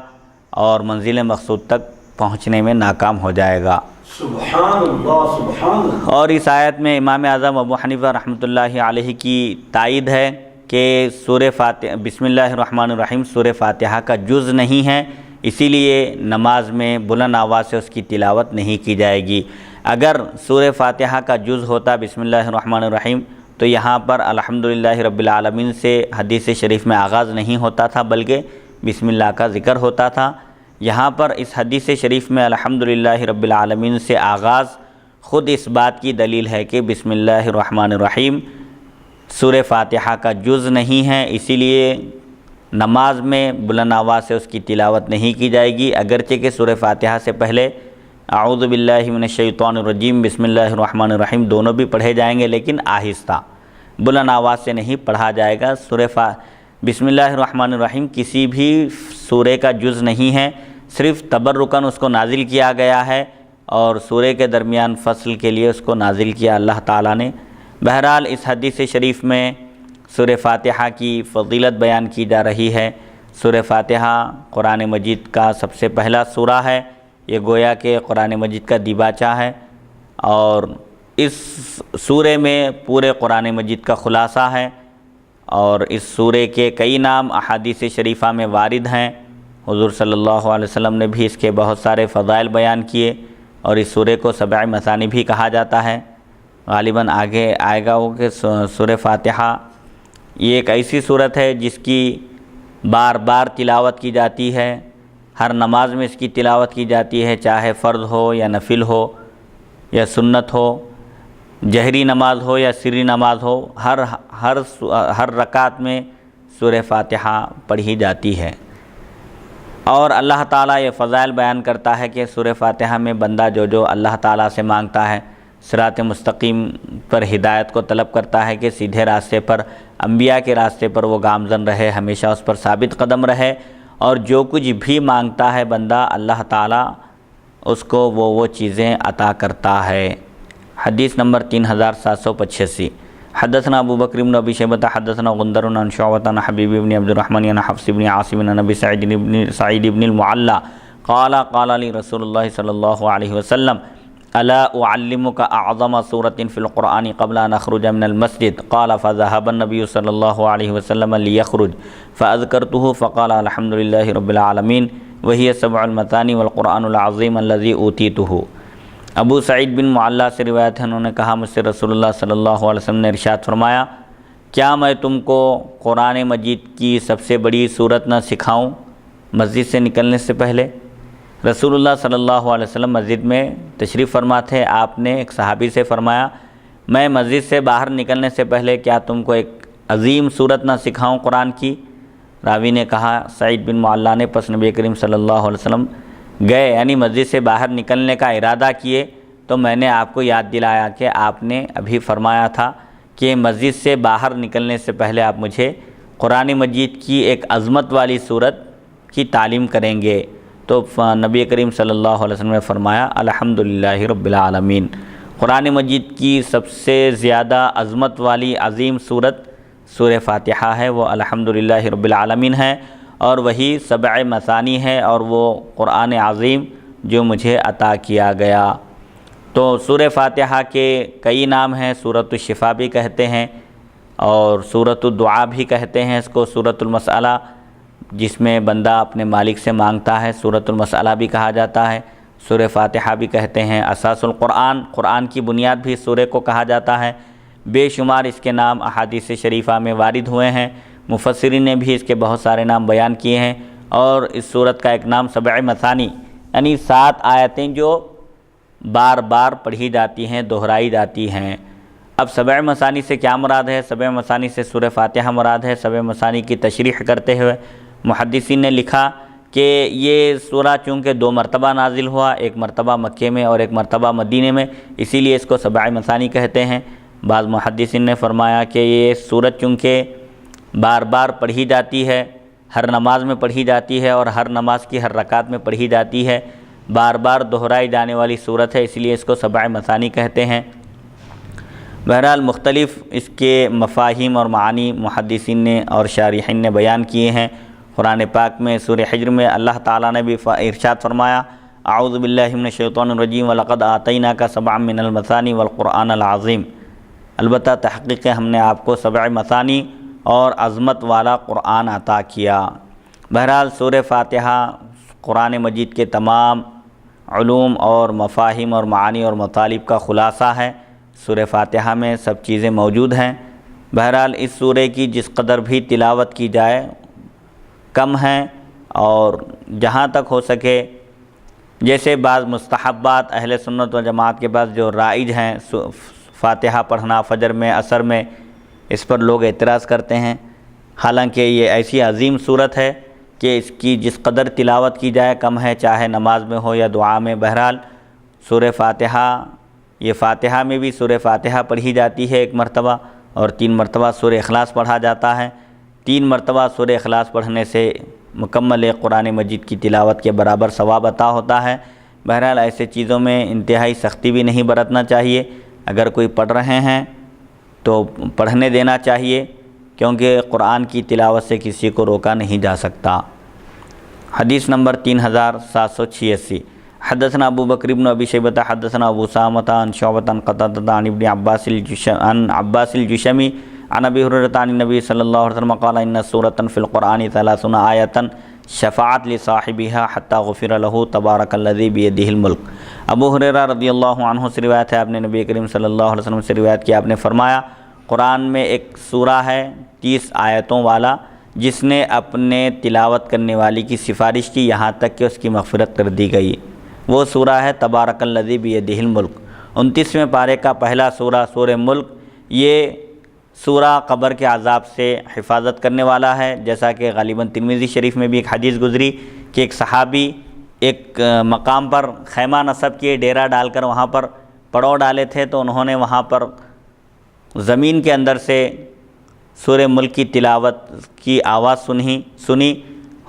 اور منزل مقصود تک پہنچنے میں ناکام ہو جائے گا۔ سبحان اللہ، سبحان اللہ۔ اور اس آیت میں امام اعظم ابو حنیفہ رحمۃ اللہ علیہ کی تائید ہے کہ سورہ فاتحہ بسم اللہ الرحمن الرحیم سورہ فاتحہ کا جز نہیں ہے، اسی لیے نماز میں بلند آواز سے اس کی تلاوت نہیں کی جائے گی۔ اگر سورہ فاتحہ کا جز ہوتا بسم اللہ الرحمن الرحیم تو یہاں پر الحمدللہ رب العالمین سے حدیث شریف میں آغاز نہیں ہوتا تھا، بلکہ بسم اللہ کا ذکر ہوتا تھا۔ یہاں پر اس حدیث شریف میں الحمدللہ رب العالمین سے آغاز خود اس بات کی دلیل ہے کہ بسم اللہ الرحمن الرحیم سورہ فاتحہ کا جز نہیں ہے، اسی لیے نماز میں بلند آواز سے اس کی تلاوت نہیں کی جائے گی، اگرچہ کہ سورہ فاتحہ سے پہلے اعوذ باللہ من الشیطان الرجیم بسم اللہ الرحمن الرحیم دونوں بھی پڑھے جائیں گے، لیکن آہستہ، بلند آواز سے نہیں پڑھا جائے گا۔ بسم اللہ الرحمن الرحیم کسی بھی سورہ کا جز نہیں ہے، صرف تبرکاً اس کو نازل کیا گیا ہے، اور سورہ کے درمیان فصل کے لیے اس کو نازل کیا اللہ تعالیٰ نے۔ بہرحال اس حدیث شریف میں سورہ فاتحہ کی فضیلت بیان کی جا رہی ہے۔ سورہ فاتحہ قرآن مجید کا سب سے پہلا سورہ ہے، یہ گویا کہ قرآن مجید کا دیباچہ ہے، اور اس سورہ میں پورے قرآن مجید کا خلاصہ ہے، اور اس سورہ کے کئی نام احادیث شریفہ میں وارد ہیں۔ حضور صلی اللہ علیہ وسلم نے بھی اس کے بہت سارے فضائل بیان کیے، اور اس سورہ کو سبع مثانی بھی کہا جاتا ہے۔ غالباً آگے آئے گا وہ کہ سورہ فاتحہ یہ ایک ایسی صورت ہے جس کی بار بار تلاوت کی جاتی ہے، ہر نماز میں اس کی تلاوت کی جاتی ہے، چاہے فرض ہو یا نفل ہو یا سنت ہو، جہری نماز ہو یا سری نماز ہو، ہر رکعت میں سورہ فاتحہ پڑھی جاتی ہے۔ اور اللہ تعالیٰ یہ فضائل بیان کرتا ہے کہ سورہ فاتحہ میں بندہ جو اللہ تعالیٰ سے مانگتا ہے، صراط مستقیم پر ہدایت کو طلب کرتا ہے کہ سیدھے راستے پر، انبیاء کے راستے پر وہ گامزن رہے، ہمیشہ اس پر ثابت قدم رہے، اور جو کچھ بھی مانگتا ہے بندہ اللہ تعالیٰ اس کو وہ چیزیں عطا کرتا ہے۔ حدیث نمبر 3785۔ حدثنا ابو بکر بن ابی شیبہ حدثنا غندر عن شعبۃ عن حبیب بن عبد الرحمن عن حفص بن عاصم عن ابی سعید بن المعلى قال قال لي رسول اللہ صلی اللہ علیہ وسلم الا اعلمك اعظم سورة في القرآن قبل ان اخرج من المسجد قال فذهب النبي صلی اللہ علیہ وسلم ليخرج فاذكرته فقال الحمد لله رب العالمين وهي سبع المثاني والقرآن العظيم الذي اوتيته۔ ابو سعید بن معلّہ سے روایت ہے، انہوں نے کہا مجھ سے رسول اللہ صلی اللہ علیہ وسلم نے ارشاد فرمایا، کیا میں تم کو قرآن مجید کی سب سے بڑی صورت نہ سکھاؤں مسجد سے نکلنے سے پہلے؟ رسول اللہ صلی اللہ علیہ وسلم مسجد میں تشریف فرما تھے۔ آپ نے ایک صحابی سے فرمایا، میں مسجد سے باہر نکلنے سے پہلے کیا تم کو ایک عظیم صورت نہ سکھاؤں قرآن کی؟ راوی نے کہا سعید بن معلّہ نے، پس نبی کریم صلی اللہ علیہ وسلم گئے، یعنی مسجد سے باہر نکلنے کا ارادہ کیے، تو میں نے آپ کو یاد دلایا کہ آپ نے ابھی فرمایا تھا کہ مسجد سے باہر نکلنے سے پہلے آپ مجھے قرآن مجید کی ایک عظمت والی صورت کی تعلیم کریں گے۔ تو نبی کریم صلی اللہ علیہ وسلم نے فرمایا الحمدللہ رب العالمین۔ قرآن مجید کی سب سے زیادہ عظمت والی عظیم صورت سورہ فاتحہ ہے، وہ الحمدللہ رب العالمین ہے، اور وہی سبع مثانی ہے، اور وہ قرآن عظیم جو مجھے عطا کیا گیا۔ تو سورہ فاتحہ کے کئی نام ہیں، سورۃ الشفا بھی کہتے ہیں، اور سورۃ الدعا بھی کہتے ہیں اس کو، سورۃ المسألہ جس میں بندہ اپنے مالک سے مانگتا ہے، سورۃ المسألہ بھی کہا جاتا ہے، سورہ فاتحہ بھی کہتے ہیں، اساس القرآن، قرآن کی بنیاد بھی سورہ کو کہا جاتا ہے۔ بے شمار اس کے نام احادیث شریفہ میں وارد ہوئے ہیں، مفسرین نے بھی اس کے بہت سارے نام بیان کیے ہیں، اور اس سورت کا ایک نام سبع مثانی، یعنی 7 آیتیں جو بار بار پڑھی جاتی ہیں، دہرائی جاتی ہیں۔ اب سبع مثانی سے کیا مراد ہے؟ سبع مثانی سے سورہ فاتحہ مراد ہے۔ سبع مثانی کی تشریح کرتے ہوئے محدثین نے لکھا کہ یہ سورہ چونکہ 2 مرتبہ نازل ہوا، ایک مرتبہ مکے میں اور ایک مرتبہ مدینے میں، اسی لیے اس کو سبع مثانی کہتے ہیں۔ بعض محدثین نے فرمایا کہ یہ سورت چونکہ بار بار پڑھی جاتی ہے، ہر نماز میں پڑھی جاتی ہے، اور ہر نماز کی ہر رکعت میں پڑھی جاتی ہے، بار بار دہرائی جانے والی صورت ہے، اس لیے اس کو سبع مثانی کہتے ہیں۔ بہرحال مختلف اس کے مفاہیم اور معانی محدثین نے اور شارحین نے بیان کیے ہیں۔ قرآن پاک میں سورہ حجر میں اللہ تعالیٰ نے بھی ارشاد فرمایا، اعوذ باللہ من الشیطان الرجیم وَلَقَدْ آتَيْنَاكَ سَبْعًا مِّنَ الْمَثَانِي وَالْقُرْآنَ الْعَظِيمِ۔ البتہ تحقیق ہم نے آپ کو سبع مثانی اور عظمت والا قرآن عطا کیا۔ بہرحال سورہ فاتحہ قرآن مجید کے تمام علوم اور مفاہیم اور معانی اور مطالب کا خلاصہ ہے۔ سورہ فاتحہ میں سب چیزیں موجود ہیں۔ بہرحال اس سورہ کی جس قدر بھی تلاوت کی جائے کم ہیں، اور جہاں تک ہو سکے، جیسے بعض مستحبات اہل سنت و جماعت کے پاس جو رائج ہیں، فاتحہ پڑھنا فجر میں، عصر میں، اس پر لوگ اعتراض کرتے ہیں، حالانکہ یہ ایسی عظیم صورت ہے کہ اس کی جس قدر تلاوت کی جائے کم ہے، چاہے نماز میں ہو یا دعا میں۔ بہرحال سورہ فاتحہ، یہ فاتحہ میں بھی سورہ فاتحہ پڑھی جاتی ہے 1 مرتبہ، اور 3 مرتبہ سورہ اخلاص پڑھا جاتا ہے۔ 3 مرتبہ سورہ اخلاص پڑھنے سے مکمل قرآن مجید کی تلاوت کے برابر ثواب عطا ہوتا ہے۔ بہرحال ایسے چیزوں میں انتہائی سختی بھی نہیں برتنا چاہیے، اگر کوئی پڑھ رہے ہیں تو پڑھنے دینا چاہیے، کیونکہ قرآن کی تلاوت سے کسی کو روکا نہیں جا سکتا۔ حدیث نمبر 3786۔ حدثنا ابو بکر بن ابی شیبہ حدثنا ابو اسامہ عن شعبۃ عن قتادہ عن ابن عباس الجشمی عن ابی ہریرہ عن النبی صلی اللہ علیہ وسلم قال ان سورۃ فی القرآن 30 آیۃ شفاعت لصاحبها حتی غفر له تبارک الذی بیدہ الملک۔ ابو ہریرہ رضی اللہ عنہ سے روایت ہے، آپ نے نبی کریم صلی اللہ علیہ وسلم سے روایت کی، آپ نے فرمایا قرآن میں ایک سورہ ہے 30 آیتوں والا، جس نے اپنے تلاوت کرنے والی کی سفارش کی یہاں تک کہ اس کی مغفرت کر دی گئی۔ وہ سورہ ہے تبارک الذی بیدہ الملک۔ 29ویں پارے کا پہلا سورہ سورہ ملک، یہ سورہ قبر کے عذاب سے حفاظت کرنے والا ہے، جیسا کہ غالباً ترمذی شریف میں بھی ایک حدیث گزری کہ ایک صحابی ایک مقام پر خیمہ نصب کیے، ڈیرا ڈال کر وہاں پر پڑاؤ ڈالے تھے، تو انہوں نے وہاں پر زمین کے اندر سے سورہ ملک کی تلاوت کی آواز سنی۔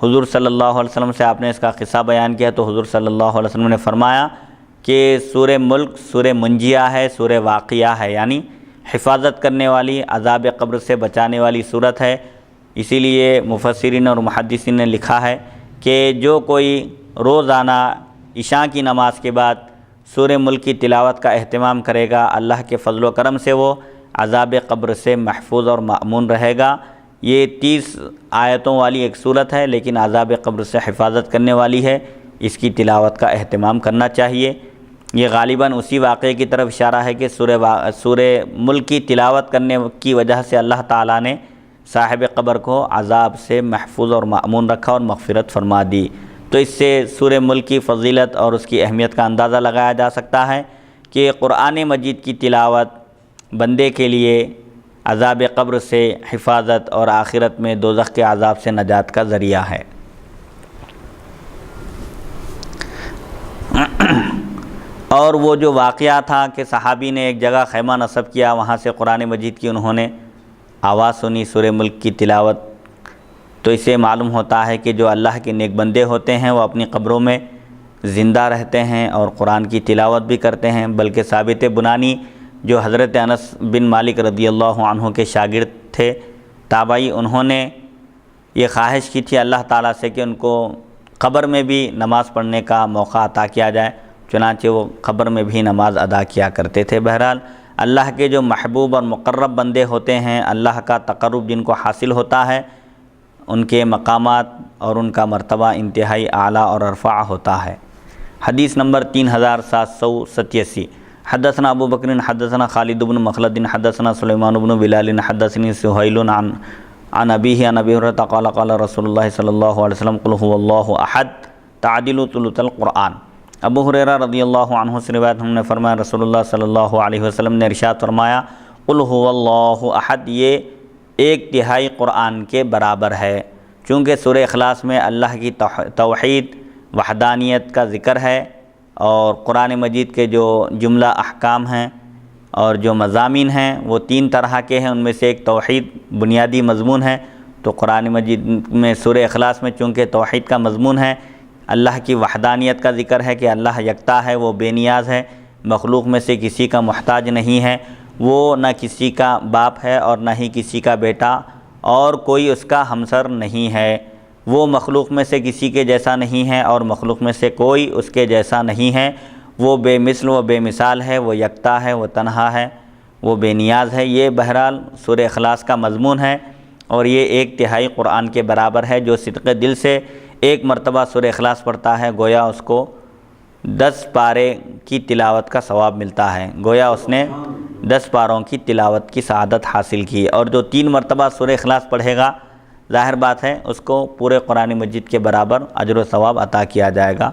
حضور صلی اللہ علیہ وسلم سے آپ نے اس کا قصہ بیان کیا تو حضور صلی اللہ علیہ وسلم نے فرمایا کہ سورہ ملک سورہ منجیہ ہے، سورہ واقعہ ہے، یعنی حفاظت کرنے والی، عذاب قبر سے بچانے والی صورت ہے۔ اسی لیے مفسرین اور محدثین نے لکھا ہے کہ جو کوئی روزانہ عشاء کی نماز کے بعد سورہ ملک کی تلاوت کا اہتمام کرے گا، اللہ کے فضل و کرم سے وہ عذاب قبر سے محفوظ اور مأمون رہے گا۔ یہ 30 آیتوں والی ایک صورت ہے، لیکن عذاب قبر سے حفاظت کرنے والی ہے، اس کی تلاوت کا اہتمام کرنا چاہیے۔ یہ غالباً اسی واقعے کی طرف اشارہ ہے کہ سورہ ملک کی تلاوت کرنے کی وجہ سے اللہ تعالیٰ نے صاحب قبر کو عذاب سے محفوظ اور مأمون رکھا اور مغفرت فرما دی۔ تو اس سے سورہ ملک کی فضیلت اور اس کی اہمیت کا اندازہ لگایا جا سکتا ہے کہ قرآن مجید کی تلاوت بندے کے لیے عذاب قبر سے حفاظت اور آخرت میں دوزخ کے عذاب سے نجات کا ذریعہ ہے۔ اور وہ جو واقعہ تھا کہ صحابی نے ایک جگہ خیمہ نصب کیا، وہاں سے قرآن مجید کی انہوں نے آواز سنی، سورہ ملک کی تلاوت، تو اس سے معلوم ہوتا ہے کہ جو اللہ کے نیک بندے ہوتے ہیں وہ اپنی قبروں میں زندہ رہتے ہیں اور قرآن کی تلاوت بھی کرتے ہیں۔ بلکہ ثابت بنانی جو حضرت انس بن مالک رضی اللہ عنہ کے شاگرد تھے، تابعی، انہوں نے یہ خواہش کی تھی اللہ تعالیٰ سے کہ ان کو قبر میں بھی نماز پڑھنے کا موقع عطا کیا جائے، چنانچہ وہ قبر میں بھی نماز ادا کیا کرتے تھے۔ بہرحال اللہ کے جو محبوب اور مقرب بندے ہوتے ہیں، اللہ کا تقرب جن کو حاصل ہوتا ہے، ان کے مقامات اور ان کا مرتبہ انتہائی اعلیٰ اور رفیع ہوتا ہے۔ حدیث نمبر 3787، حدثنا ابو بکر حدثنا خالد بن مخلد حدثنا سلیمان بن بلال حدثنی سہیل عن ابیہ عن ابی ہریرہ قال قال رسول اللہ صلی اللہ علیہ وسلم قل هو اللہ احد تعدل ثلث القرآن۔ ابو ہریرہ رضی اللہ عنہ سے روایت، ہم نے فرمایا رسول اللہ صلی اللہ علیہ وسلم نے ارشاد فرمایا قل هو اللہ احد، یہ 1/3 قرآن کے برابر ہے۔ چونکہ سورہ اخلاص میں اللہ کی توحید وحدانیت کا ذکر ہے اور قرآن مجید کے جو جملہ احکام ہیں اور جو مضامین ہیں وہ 3 طرح کے ہیں، ان میں سے ایک توحید بنیادی مضمون ہے۔ تو قرآن مجید میں سورہ اخلاص میں چونکہ توحید کا مضمون ہے، اللہ کی وحدانیت کا ذکر ہے کہ اللہ یکتا ہے، وہ بے نیاز ہے، مخلوق میں سے کسی کا محتاج نہیں ہے، وہ نہ کسی کا باپ ہے اور نہ ہی کسی کا بیٹا اور کوئی اس کا ہمسر نہیں ہے، وہ مخلوق میں سے کسی کے جیسا نہیں ہے اور مخلوق میں سے کوئی اس کے جیسا نہیں ہے، وہ بے مثل و بے مثال ہے، وہ یکتا ہے، وہ تنہا ہے، وہ بے نیاز ہے۔ یہ بہرحال سورہ اخلاص کا مضمون ہے اور یہ 1/3 قرآن کے برابر ہے۔ جو صدق دل سے ایک مرتبہ سورہ اخلاص پڑھتا ہے گویا اس کو 10 پارے کی تلاوت کا ثواب ملتا ہے، گویا اس نے 10 پاروں کی تلاوت کی سعادت حاصل کی۔ اور جو 3 مرتبہ سورہ اخلاص پڑھے گا، ظاہر بات ہے اس کو پورے قرآن مجید کے برابر اجر و ثواب عطا کیا جائے گا۔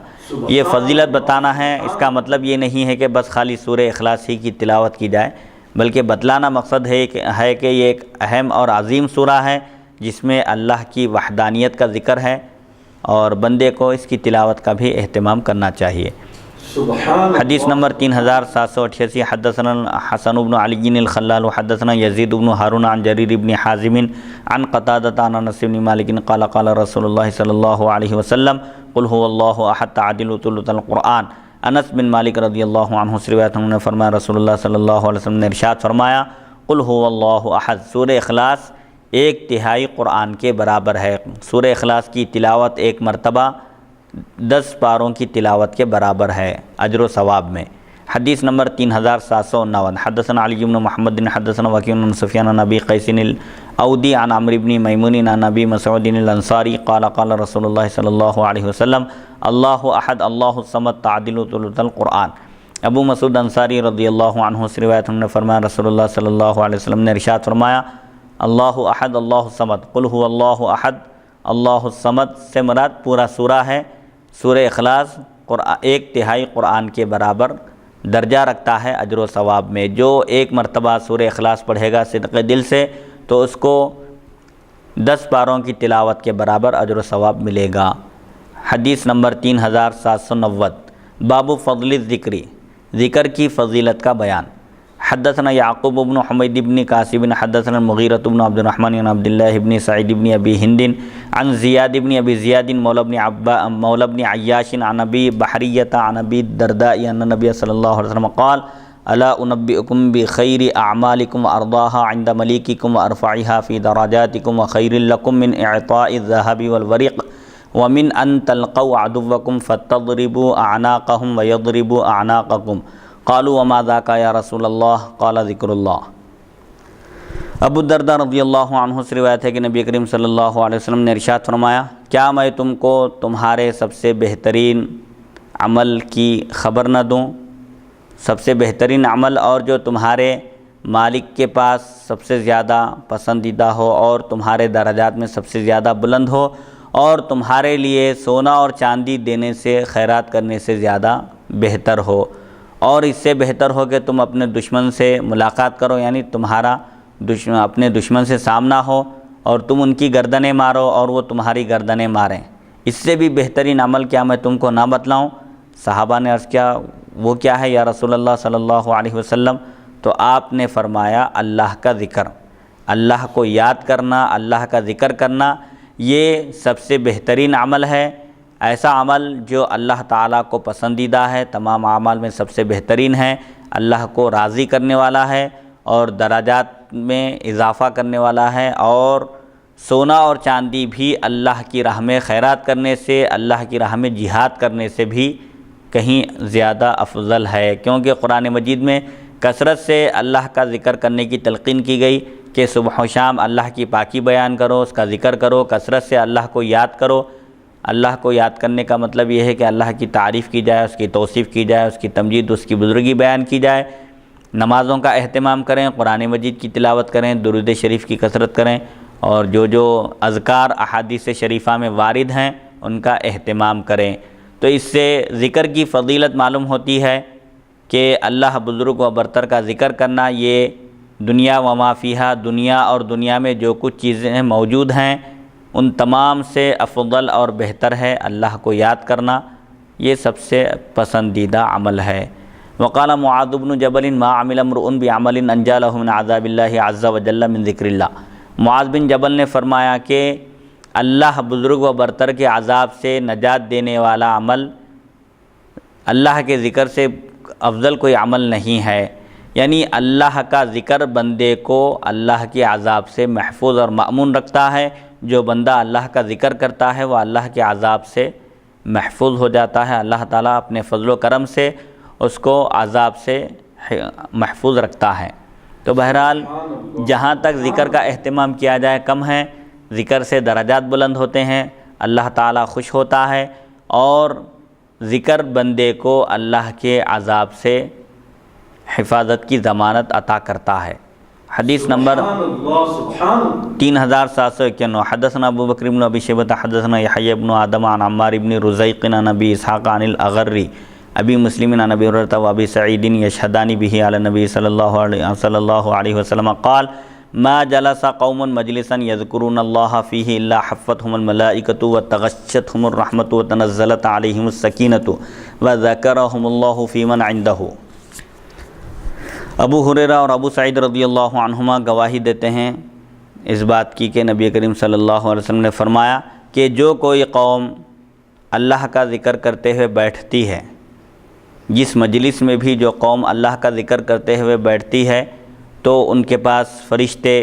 یہ فضیلت بتانا ہے، اس کا مطلب یہ نہیں ہے کہ بس خالی سورہ اخلاص ہی کی تلاوت کی جائے، بلکہ بتلانا مقصد ہے کہ یہ ایک اہم اور عظیم سورہ ہے جس میں اللہ کی وحدانیت کا ذکر ہے اور بندے کو اس کی تلاوت کا بھی اہتمام کرنا چاہیے۔ حدیث نمبر 3788، حدثنا حسن بن علی الخلال حدثنا یزید بن ہارون عن جریر بن حازم عن قتادہ عن انس بن مالک قال قال رسول اللہ صلی اللہ علیہ وسلم قل هو اللہ احد تعدل ثلث القرآن۔ انس بن مالک رضی اللہ عنہ سے روایت، ہم نے فرمایا رسول اللہ صلی اللہ علیہ وسلم نے ارشاد فرمایا قل هو اللہ احد، سورہ اخلاص 1/3 قرآن کے برابر ہے۔ سورہ اخلاص کی تلاوت ایک مرتبہ 10 پاروں کی تلاوت کے برابر ہے اجر و ثواب میں۔ حدیث نمبر 3759، حدثنا علی بن محمد حدثنا وکیع عن سفیان عن ابی قیس الاودی عن عمرو بن میمون عن ابی مسعود الانصاری قال قال رسول اللہ صلی اللہ علیہ وسلم اللہ احد اللہ الصمد تعدل ثلث القرآن۔ ابو مسعود انصاری رضی اللہ عنہ سے روایت، ہم نے فرمایا رسول اللہ صلی اللہ علیہ وسلم نے ارشاد فرمایا اللہ احد اللہ الصمد، قل هو اللہ احد اللہ الصمد سے مراد پورا سورہ ہے۔ سورہ اخلاص 1/3 قرآن کے برابر درجہ رکھتا ہے اجر و ثواب میں۔ جو ایک مرتبہ سورہ اخلاص پڑھے گا صدق دل سے تو اس کو 10 پاروں کی تلاوت کے برابر اجر و ثواب ملے گا۔ حدیث نمبر 3790، باب فضل الذکر، ذکر کی فضیلت کا بیان۔ حدثنا یعقوب بن حمید بن قاسم حدثنا المغیرۃ بن عبد الرحمن عن عبد اللہ بن سعید بن ابی ہند عن زیاد بن ابی زیاد مولى بن عیاش عن ابی بحریۃ عن ابی الدرداء ان النبی صلی اللہ علیہ وسلم قال الا انبئکم بخیر اعمالکم وارضاها عند ملیککم وارفعها فی درجاتکم وخیر لکم من اعطاء الذهب والورق ومن ان تلقوا عدوکم فتضربوا اعناقهم ويضربوا اعناقکم قالوا وما ذاك یا رسول اللہ قال ذکر اللہ۔ ابو الدرداء رضی اللہ عنہ سے روایت ہے کہ نبی کریم صلی اللہ علیہ وسلم نے ارشاد فرمایا، کیا میں تم کو تمہارے سب سے بہترین عمل کی خبر نہ دوں؟ سب سے بہترین عمل اور جو تمہارے مالک کے پاس سب سے زیادہ پسندیدہ ہو اور تمہارے درجات میں سب سے زیادہ بلند ہو اور تمہارے لیے سونا اور چاندی دینے سے، خیرات کرنے سے زیادہ بہتر ہو، اور اس سے بہتر ہو کہ تم اپنے دشمن سے ملاقات کرو، یعنی تمہارا اپنے دشمن سے سامنا ہو اور تم ان کی گردنیں مارو اور وہ تمہاری گردنیں ماریں۔ اس سے بھی بہترین عمل کیا میں تم کو نہ بتلاؤں؟ صحابہ نے عرض کیا وہ کیا ہے یا رسول اللہ صلی اللہ علیہ وسلم؟ تو آپ نے فرمایا اللہ کا ذکر، اللہ کو یاد کرنا، اللہ کا ذکر کرنا، یہ سب سے بہترین عمل ہے۔ ایسا عمل جو اللہ تعالیٰ کو پسندیدہ ہے، تمام اعمال میں سب سے بہترین ہے، اللہ کو راضی کرنے والا ہے اور درجات میں اضافہ کرنے والا ہے، اور سونا اور چاندی بھی اللہ کی راہ میں خیرات کرنے سے، اللہ کی راہ میں جہاد کرنے سے بھی کہیں زیادہ افضل ہے، کیونکہ قرآن مجید میں کثرت سے اللہ کا ذکر کرنے کی تلقین کی گئی کہ صبح و شام اللہ کی پاکی بیان کرو، اس کا ذکر کرو، کثرت سے اللہ کو یاد کرو۔ اللہ کو یاد کرنے کا مطلب یہ ہے کہ اللہ کی تعریف کی جائے، اس کی توصیف کی جائے، اس کی تمجید، اس کی بزرگی بیان کی جائے، نمازوں کا اہتمام کریں، قرآن مجید کی تلاوت کریں، درود شریف کی کثرت کریں، اور جو اذکار احادیث شریفہ میں وارد ہیں ان کا اہتمام کریں۔ تو اس سے ذکر کی فضیلت معلوم ہوتی ہے کہ اللہ بزرگ و برتر کا ذکر کرنا یہ دنیا و ما فیہا، دنیا اور دنیا میں جو کچھ چیزیں موجود ہیں ان تمام سے افضل اور بہتر ہے۔ اللہ کو یاد کرنا یہ سب سے پسندیدہ عمل ہے۔ وقال معاذ بن جبل ما عمل امرؤ بعمل انجا له من عذاب اللہ عز وجل من ذکر اللہ۔ معاذ بن جبل نے فرمایا کہ اللہ بزرگ و برتر کے عذاب سے نجات دینے والا عمل اللہ کے ذکر سے افضل کوئی عمل نہیں ہے، یعنی اللہ کا ذکر بندے کو اللہ کے عذاب سے محفوظ اور مأمون رکھتا ہے۔ جو بندہ اللہ کا ذکر کرتا ہے وہ اللہ کے عذاب سے محفوظ ہو جاتا ہے، اللہ تعالیٰ اپنے فضل و کرم سے اس کو عذاب سے محفوظ رکھتا ہے۔ تو بہرحال جہاں تک ذکر کا اہتمام کیا جائے کم ہے، ذکر سے درجات بلند ہوتے ہیں، اللہ تعالیٰ خوش ہوتا ہے، اور ذکر بندے کو اللہ کے عذاب سے حفاظت کی ضمانت عطا کرتا ہے۔ حدیث نمبر 3791، حدثنا ابو بکر بن ابی شیبہ حدثنا یحیی بن آدم عن عمار بن رزیق عن ابی اسحاق عن الاغری ابی مسلم عن ابی ہریرہ و ابی سعید یشہدان به علی النبی صلی اللہ علیہ وسلم قال ما جلس قوم مجلسا یذکرون اللہ فیہ الا حفتهم الملائکۃ وتغشتهم الرحمۃ وتنزلت علیہم السکینۃ وذکرهم اللہ فی من عندہ۔ ابو ہریرہ اور ابو سعید رضی اللہ عنہما گواہی دیتے ہیں اس بات کی کہ نبی کریم صلی اللہ علیہ وسلم نے فرمایا کہ جو کوئی قوم اللہ کا ذکر کرتے ہوئے بیٹھتی ہے، جس مجلس میں بھی جو قوم اللہ کا ذکر کرتے ہوئے بیٹھتی ہے تو ان کے پاس فرشتے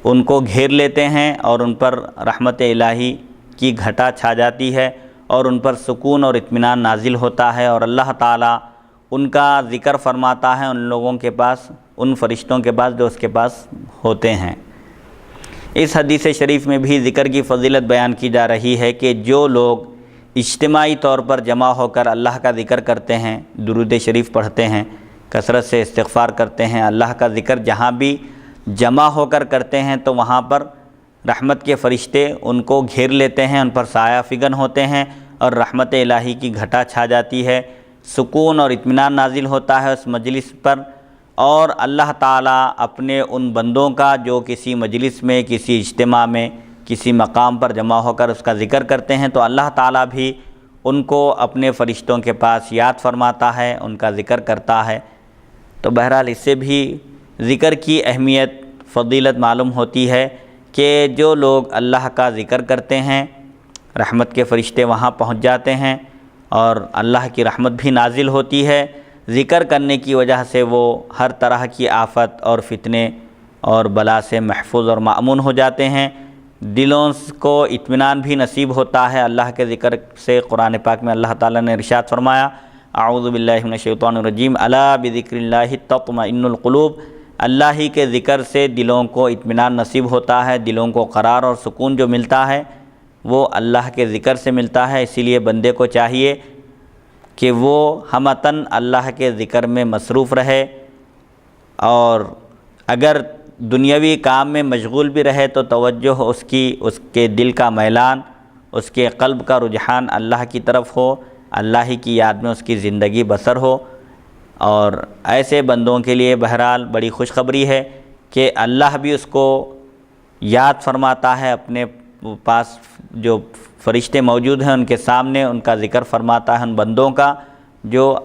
ان کو گھیر لیتے ہیں اور ان پر رحمت الہی کی گھٹا چھا جاتی ہے اور ان پر سکون اور اطمینان نازل ہوتا ہے، اور اللہ تعالیٰ ان کا ذکر فرماتا ہے ان لوگوں کے پاس، ان فرشتوں کے پاس جو اس کے پاس ہوتے ہیں۔ اس حدیث شریف میں بھی ذکر کی فضیلت بیان کی جا رہی ہے کہ جو لوگ اجتماعی طور پر جمع ہو کر اللہ کا ذکر کرتے ہیں، درود شریف پڑھتے ہیں، کثرت سے استغفار کرتے ہیں، اللہ کا ذکر جہاں بھی جمع ہو کر کرتے ہیں تو وہاں پر رحمت کے فرشتے ان کو گھیر لیتے ہیں، ان پر سایہ فگن ہوتے ہیں اور رحمت الہی کی گھٹا چھا جاتی ہے۔ سکون اور اطمینان نازل ہوتا ہے اس مجلس پر، اور اللہ تعالیٰ اپنے ان بندوں کا جو کسی مجلس میں، کسی اجتماع میں، کسی مقام پر جمع ہو کر اس کا ذکر کرتے ہیں تو اللہ تعالیٰ بھی ان کو اپنے فرشتوں کے پاس یاد فرماتا ہے، ان کا ذکر کرتا ہے۔ تو بہرحال اس سے بھی ذکر کی اہمیت، فضیلت معلوم ہوتی ہے کہ جو لوگ اللہ کا ذکر کرتے ہیں رحمت کے فرشتے وہاں پہنچ جاتے ہیں اور اللہ کی رحمت بھی نازل ہوتی ہے۔ ذکر کرنے کی وجہ سے وہ ہر طرح کی آفت اور فتنے اور بلا سے محفوظ اور مأمون ہو جاتے ہیں، دلوں کو اطمینان بھی نصیب ہوتا ہے اللہ کے ذکر سے۔ قرآن پاک میں اللہ تعالیٰ نے ارشاد فرمایا، اعوذ باللہ من الشیطان الرجیم، الا بذکر اللہ تطمئن القلوب، اللہ ہی کے ذکر سے دلوں کو اطمینان نصیب ہوتا ہے، دلوں کو قرار اور سکون جو ملتا ہے وہ اللہ کے ذکر سے ملتا ہے۔ اسی لیے بندے کو چاہیے کہ وہ ہمتاً اللہ کے ذکر میں مصروف رہے، اور اگر دنیاوی کام میں مشغول بھی رہے تو توجہ اس کے دل کا میلان، اس کے قلب کا رجحان اللہ کی طرف ہو، اللہ ہی کی یاد میں اس کی زندگی بسر ہو۔ اور ایسے بندوں کے لیے بہرحال بڑی خوشخبری ہے کہ اللہ بھی اس کو یاد فرماتا ہے، اپنے پاس جو فرشتے موجود ہیں ان کے سامنے ان کا ذکر فرماتا ہے، ان بندوں کا جو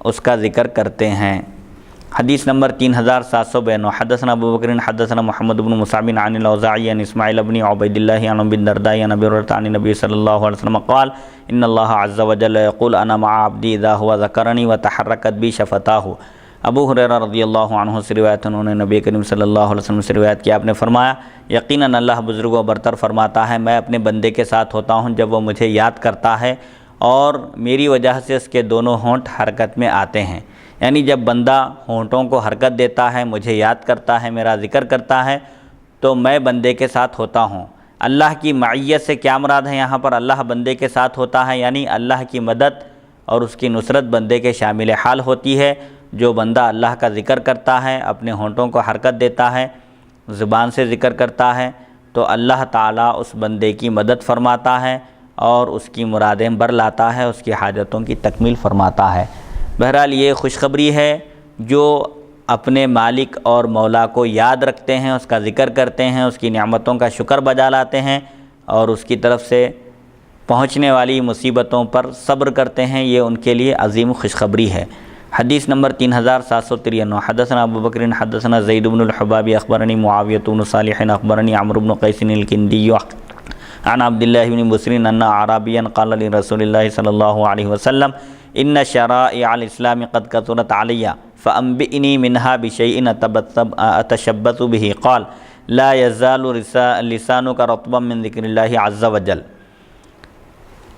اس کا ذکر کرتے ہیں۔ حدیث نمبر 3792، حدثنا ابو بکر حدثنا محمد بن مصعب عن الاوزاعی عن اسماعیل بن عبید اللہ عن ابی الدرداء عن ابی ہریرہ عن النبی صلی اللہ علیہ وسلم قال ان اللہ عز وجل یقول انا مع عبدی اذا هو ذکرنی وتحرکت بی شفتاہ۔ ابو ہریرہ رضی اللہ عنہ سے روایت، انہوں نے نبی کریم صلی اللہ علیہ وسلم سے روایت کی، آپ نے فرمایا یقیناً اللہ بزرگ و برتر فرماتا ہے، میں اپنے بندے کے ساتھ ہوتا ہوں جب وہ مجھے یاد کرتا ہے اور میری وجہ سے اس کے دونوں ہونٹ حرکت میں آتے ہیں۔ یعنی جب بندہ ہونٹوں کو حرکت دیتا ہے، مجھے یاد کرتا ہے، میرا ذکر کرتا ہے تو میں بندے کے ساتھ ہوتا ہوں۔ اللہ کی معیت سے کیا مراد ہے یہاں پر؟ اللہ بندے کے ساتھ ہوتا ہے، یعنی اللہ کی مدد اور اس کی نصرت بندے کے شامل حال ہوتی ہے۔ جو بندہ اللہ کا ذکر کرتا ہے، اپنے ہونٹوں کو حرکت دیتا ہے، زبان سے ذکر کرتا ہے تو اللہ تعالیٰ اس بندے کی مدد فرماتا ہے اور اس کی مرادیں بر لاتا ہے، اس کی حاجتوں کی تکمیل فرماتا ہے۔ بہرحال یہ خوشخبری ہے جو اپنے مالک اور مولا کو یاد رکھتے ہیں، اس کا ذکر کرتے ہیں، اس کی نعمتوں کا شکر بجا لاتے ہیں اور اس کی طرف سے پہنچنے والی مصیبتوں پر صبر کرتے ہیں، یہ ان کے لیے عظیم خوشخبری ہے۔ حدیث نمبر 3793، حدثنا ابو بکر حدثنا زید بن الحباب اخبرنی معاویہ بن صالح اخبرنی عمرو بن قیس الکندی عن عبد اللہ بن بصر ان اعرابیا قال لرسول اللہ صلی اللہ علیہ وسلم ان شرائع الاسلام قد كثرت علی فانبئنی منها بشیء اتشبث به قال لا يزال لسانك رطبا من ذکر اللہ عز وجل۔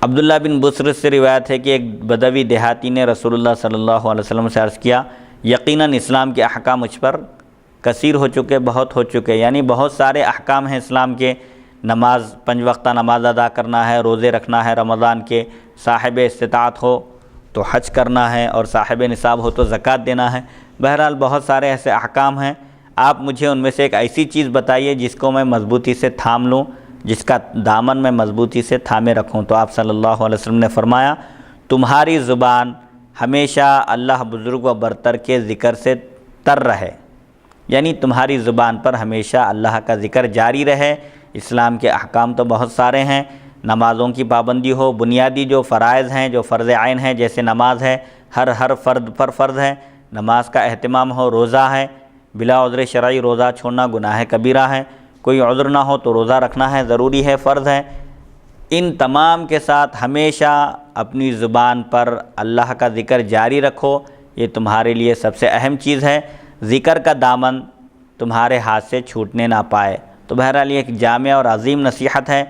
عبداللہ بن بصر سے روایت ہے کہ ایک بدوی دیہاتی نے رسول اللہ صلی اللہ علیہ وسلم سے عرض کیا، یقیناً اسلام کے احکام مجھ پر کثیر ہو چکے، بہت ہو چکے، یعنی بہت سارے احکام ہیں اسلام کے، نماز 5 وقتہ نماز ادا کرنا ہے، روزے رکھنا ہے رمضان کے، صاحب استطاعت ہو تو حج کرنا ہے اور صاحب نصاب ہو تو زکوٰۃ دینا ہے۔ بہرحال بہت سارے ایسے احکام ہیں، آپ مجھے ان میں سے ایک ایسی چیز بتائیے جس کو میں مضبوطی سے تھام لوں، جس کا دامن میں مضبوطی سے تھامے رکھوں۔ تو آپ صلی اللہ علیہ وسلم نے فرمایا تمہاری زبان ہمیشہ اللہ بزرگ و برتر کے ذکر سے تر رہے، یعنی تمہاری زبان پر ہمیشہ اللہ کا ذکر جاری رہے۔ اسلام کے احکام تو بہت سارے ہیں، نمازوں کی پابندی ہو، بنیادی جو فرائض ہیں، جو فرض عین ہیں، جیسے نماز ہے، ہر فرد پر فرض ہے، نماز کا اہتمام ہو، روزہ ہے، بلا عذر شرعی روزہ چھوڑنا گناہ کبیرہ ہے، کوئی عذر نہ ہو تو روزہ رکھنا ہے، ضروری ہے، فرض ہے۔ ان تمام کے ساتھ ہمیشہ اپنی زبان پر اللہ کا ذکر جاری رکھو، یہ تمہارے لیے سب سے اہم چیز ہے، ذکر کا دامن تمہارے ہاتھ سے چھوٹنے نہ پائے۔ تو بہرحال یہ ایک جامع اور عظیم نصیحت ہے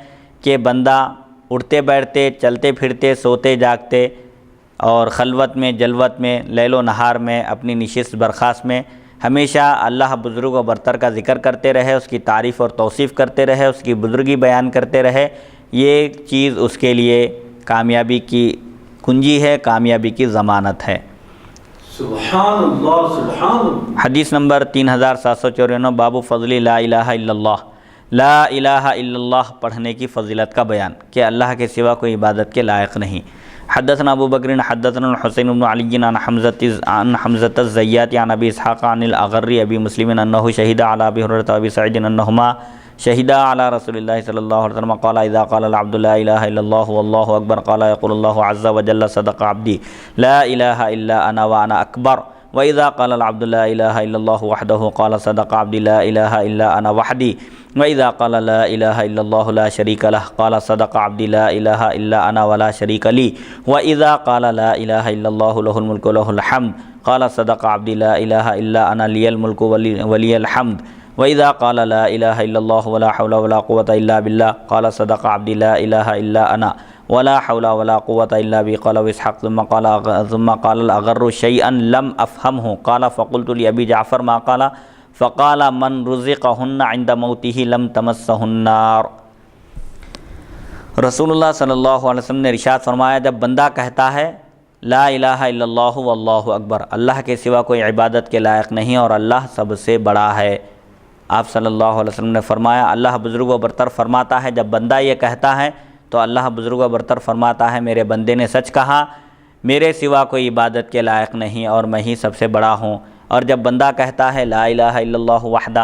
کہ بندہ اٹھتے بیٹھتے، چلتے پھرتے، سوتے جاگتے اور خلوت میں، جلوت میں، لیل و نہار میں، اپنی نشست برخاست میں ہمیشہ اللہ بزرگ و برتر کا ذکر کرتے رہے، اس کی تعریف اور توصیف کرتے رہے، اس کی بزرگی بیان کرتے رہے۔ یہ چیز اس کے لیے کامیابی کی کنجی ہے، کامیابی کی ضمانت ہے۔ سبحان اللہ سبحان اللہ۔ حدیث نمبر 3794، باب فضل لا الہ الا اللہ، لا الہ الا اللہ پڑھنے کی فضیلت کا بیان کہ اللہ کے سوا کوئی عبادت کے لائق نہیں۔ حدثنا ابو بکر حدثنا الحسین بن علی عن حمزة الزیات عن ابی اسحاق عن الاغر ابی مسلم انه شهد على ابی هریرة وابی سعید انهما شهدا على رسول الله صلی اللہ علیہ وسلم قال اذا قال العبد لا الہ الا اللہ واللہ اکبر قال يقول الله عز وجل صدق عبدی لا الہ الا انا وانا اکبر وإذا قال العبد لا إله إلا الله وحده قال صدق عبدي لا إله إلا أنا وحدي وإذا قال لا إله إلا الله لا شريك له قال صدق عبدي لا إله إلا أنا ولا شريك لي وإذا قال لا إله إلا الله له الملك وله الحمد قال صدق عبدي لا إله إلا أنا لي الملك ولي الحمد وإذا قال لا إله إلا الله ولا حول ولا قوة إلا بالله قال صدق عبدي لا إله إلا أنا ولا حول ولا قوة إلا بي قال وإسحاق ثم قال الأغر شيئا لم أفهمه قال فقلت لأبي جعفر ما قال فقال من رزقهن عند موته لم تمسه النار۔ رسول اللہ صلی اللہ علیہ وسلم نے ارشاد فرمایا جب بندہ کہتا ہے لا الہ الا اللہ واللہ اکبر، اللہ کے سوا کوئی عبادت کے لائق نہیں اور اللہ سب سے بڑا ہے، آپ صلی اللہ علیہ وسلم نے فرمایا اللہ بزرگ و برتر فرماتا ہے جب بندہ یہ کہتا ہے تو اللہ بزرگ و برتر فرماتا ہے میرے بندے نے سچ کہا، میرے سوا کوئی عبادت کے لائق نہیں اور میں ہی سب سے بڑا ہوں۔ اور جب بندہ کہتا ہے لا الہ الا اللہ وحدہ،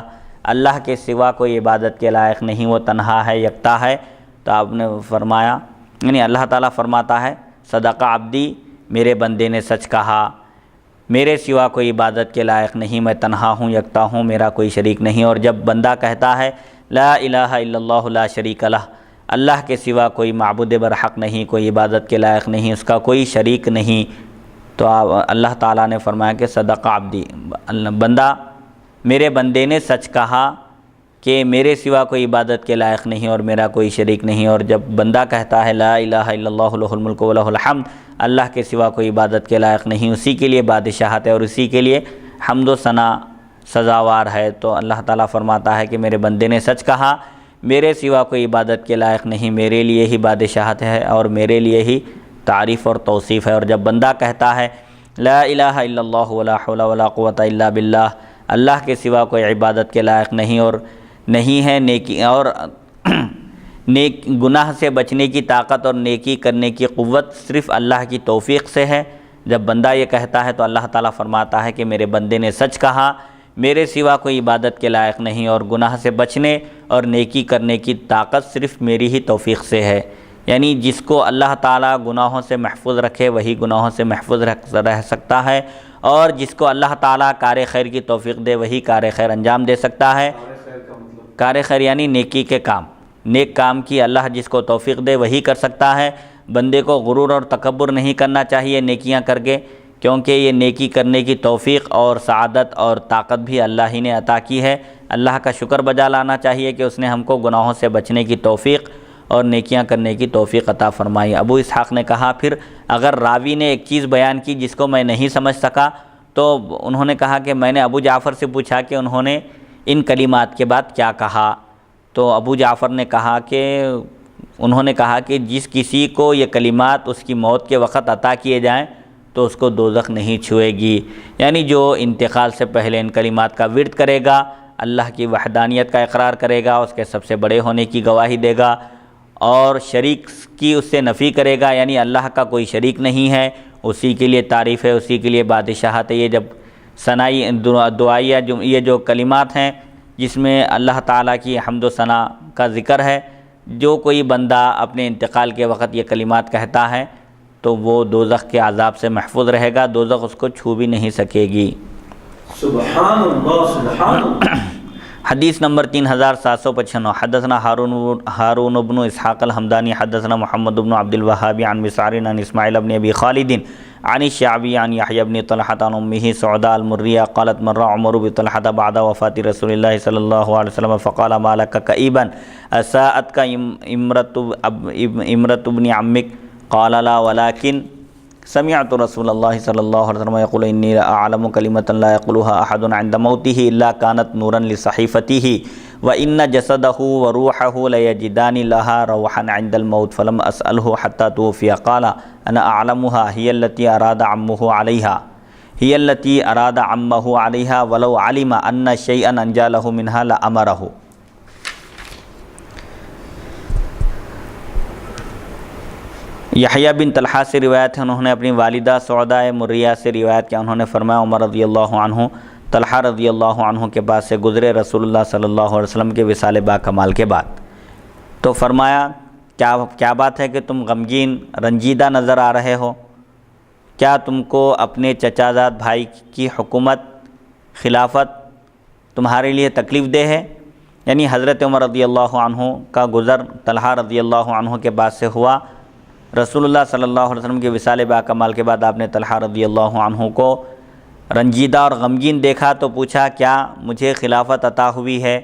اللہ کے سوا کوئی عبادت کے لائق نہیں، وہ تنہا ہے، یکتا ہے، تو آپ نے فرمایا یعنی اللہ تعالیٰ فرماتا ہے صدق عبدی، میرے بندے نے سچ کہا، میرے سوا کوئی عبادت کے لائق نہیں، میں تنہا ہوں، یکتا ہوں، میرا کوئی شریک نہیں۔ اور جب بندہ کہتا ہے لا الہ الا اللہ لا شریک لہ، اللہ کے سوا کوئی معبود برحق نہیں، کوئی عبادت کے لائق نہیں، اس کا کوئی شریک نہیں، تو اللہ تعالیٰ نے فرمایا کہ صدق عبدی، بندہ میرے بندے نے سچ کہا کہ میرے سوا کوئی عبادت کے لائق نہیں اور میرا کوئی شریک نہیں۔ اور جب بندہ کہتا ہے لا الہ الا اللہ لہ الملک ولہ الحمد، اللہ کے سوا کوئی عبادت کے لائق نہیں، اسی کے لیے بادشاہت ہے اور اسی کے لیے حمد و ثنا سزاوار ہے، تو اللہ تعالیٰ فرماتا ہے کہ میرے بندے نے سچ کہا، میرے سوا کوئی عبادت کے لائق نہیں، میرے لیے ہی بادشاہت ہے اور میرے لیے ہی تعریف اور توصیف ہے۔ اور جب بندہ کہتا ہے لا الہ الا اللہ ولا حول ولا قوة الا باللہ، اللہ کے سوا کوئی عبادت کے لائق نہیں اور نہیں ہے نیکی اور گناہ سے بچنے کی طاقت اور نیکی کرنے کی قوت صرف اللہ کی توفیق سے ہے، جب بندہ یہ کہتا ہے تو اللہ تعالیٰ فرماتا ہے کہ میرے بندے نے سچ کہا، میرے سوا کوئی عبادت کے لائق نہیں اور گناہ سے بچنے اور نیکی کرنے کی طاقت صرف میری ہی توفیق سے ہے۔ یعنی جس کو اللہ تعالیٰ گناہوں سے محفوظ رکھے وہی گناہوں سے محفوظ رہ سکتا ہے، اور جس کو اللہ تعالیٰ کار خیر کی توفیق دے وہی کار خیر انجام دے سکتا ہے۔ کار خیر یعنی نیکی کے کام، نیک کام کی اللہ جس کو توفیق دے وہی کر سکتا ہے۔ بندے کو غرور اور تکبر نہیں کرنا چاہیے نیکیاں کر کے، کیونکہ یہ نیکی کرنے کی توفیق اور سعادت اور طاقت بھی اللہ ہی نے عطا کی ہے۔ اللہ کا شکر بجا لانا چاہیے کہ اس نے ہم کو گناہوں سے بچنے کی توفیق اور نیکیاں کرنے کی توفیق عطا فرمائی۔ ابو اسحاق نے کہا پھر اگر راوی نے ایک چیز بیان کی جس کو میں نہیں سمجھ سکا تو انہوں نے کہا کہ میں نے ابو جعفر سے پوچھا کہ انہوں نے ان کلمات کے بعد کیا کہا، تو ابو جعفر نے کہا کہ انہوں نے کہا کہ جس کسی کو یہ کلمات اس کی موت کے وقت عطا کیے جائیں تو اس کو دوزخ نہیں چھوئے گی، یعنی جو انتقال سے پہلے ان کلمات کا ورد کرے گا، اللہ کی وحدانیت کا اقرار کرے گا، اس کے سب سے بڑے ہونے کی گواہی دے گا اور شریک کی اس سے نفی کرے گا، یعنی اللہ کا کوئی شریک نہیں ہے، اسی کے لیے تعریف ہے، اسی کے لیے بادشاہت ہے۔ یہ جب ثنائی دعائیہ یہ جو کلمات ہیں جس میں اللہ تعالیٰ کی حمد و ثنا کا ذکر ہے، جو کوئی بندہ اپنے انتقال کے وقت یہ کلمات کہتا ہے تو وہ دوزخ کے عذاب سے محفوظ رہے گا، دوزخ اس کو چھو بھی نہیں سکے گی۔ سبحان اللہ سبحان اللہ۔ حدیث نمبر 3795 حدثنا ہارون بن اسحاق الحمدانی حدثنا محمد بن عبد الوهاب عن مسعر عن اسماعیل بن ابی خالد عن الشعبی عن یحیی بن طلحہ عن امہ سعداء المریہ قالت مر عمر بطلحہ بعد وفاة رسول اللہ صلی اللہ علیہ وسلم فقال ما لك کئیبا اساءتك امرۃ ابن عمک قال لا ولكن سمعت رسول اللہ صلی اللہ علیہ وسلم يقول انی اعلم کلمۃ لا يقولها احد عند موته الا كانت نورا لصحیفته وان جسده وروحه ليجدان لها روحا عند الموت فلم اسأله حتى توفي قال انا اعلمها هي التي اراد عمه عليها ولو علم ان شيئا انجا له منها لامره۔ یحییٰ بن طلحہ سے روایت ہے، انہوں نے اپنی والدہ سعدہ مریہ سے روایت کیا، انہوں نے فرمایا عمر رضی اللہ عنہ طلحہ رضی اللہ عنہ کے پاس سے گزرے رسول اللہ صلی اللہ علیہ وسلم کے وصال با کمال کے بعد، تو فرمایا کیا بات ہے کہ تم غمگین رنجیدہ نظر آ رہے ہو؟ کیا تم کو اپنے چچا زاد بھائی کی حکومت خلافت تمہارے لیے تکلیف دہ ہے؟ یعنی حضرت عمر رضی اللہ عنہ کا گزر طلحہ رضی اللہ عنہ کے بعد سے ہوا، رسول اللہ صلی اللہ علیہ وسلم کے وصال با کمال کے بعد آپ نے طلحہ رضی اللہ عنہ کو رنجیدہ اور غمگین دیکھا تو پوچھا کیا مجھے خلافت عطا ہوئی ہے؟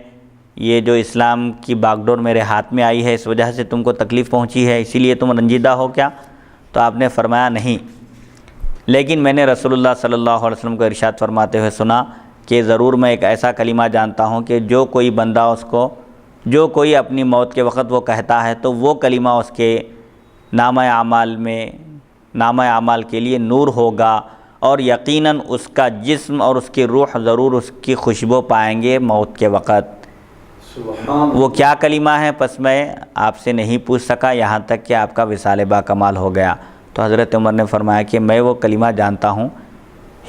یہ جو اسلام کی باگڈور میرے ہاتھ میں آئی ہے اس وجہ سے تم کو تکلیف پہنچی ہے، اسی لیے تم رنجیدہ ہو کیا؟ تو آپ نے فرمایا نہیں، لیکن میں نے رسول اللہ صلی اللہ علیہ وسلم کو ارشاد فرماتے ہوئے سنا کہ ضرور میں ایک ایسا کلمہ جانتا ہوں کہ جو کوئی بندہ جو کوئی اپنی موت کے وقت وہ کہتا ہے تو وہ کلمہ اس کے نامہ اعمال کے لیے نور ہوگا، اور یقیناً اس کا جسم اور اس کی روح ضرور اس کی خوشبو پائیں گے موت کے وقت۔ وہ کیا کلمہ ہے پس میں آپ سے نہیں پوچھ سکا یہاں تک کہ آپ کا وصال با کمال ہو گیا۔ تو حضرت عمر نے فرمایا کہ میں وہ کلمہ جانتا ہوں،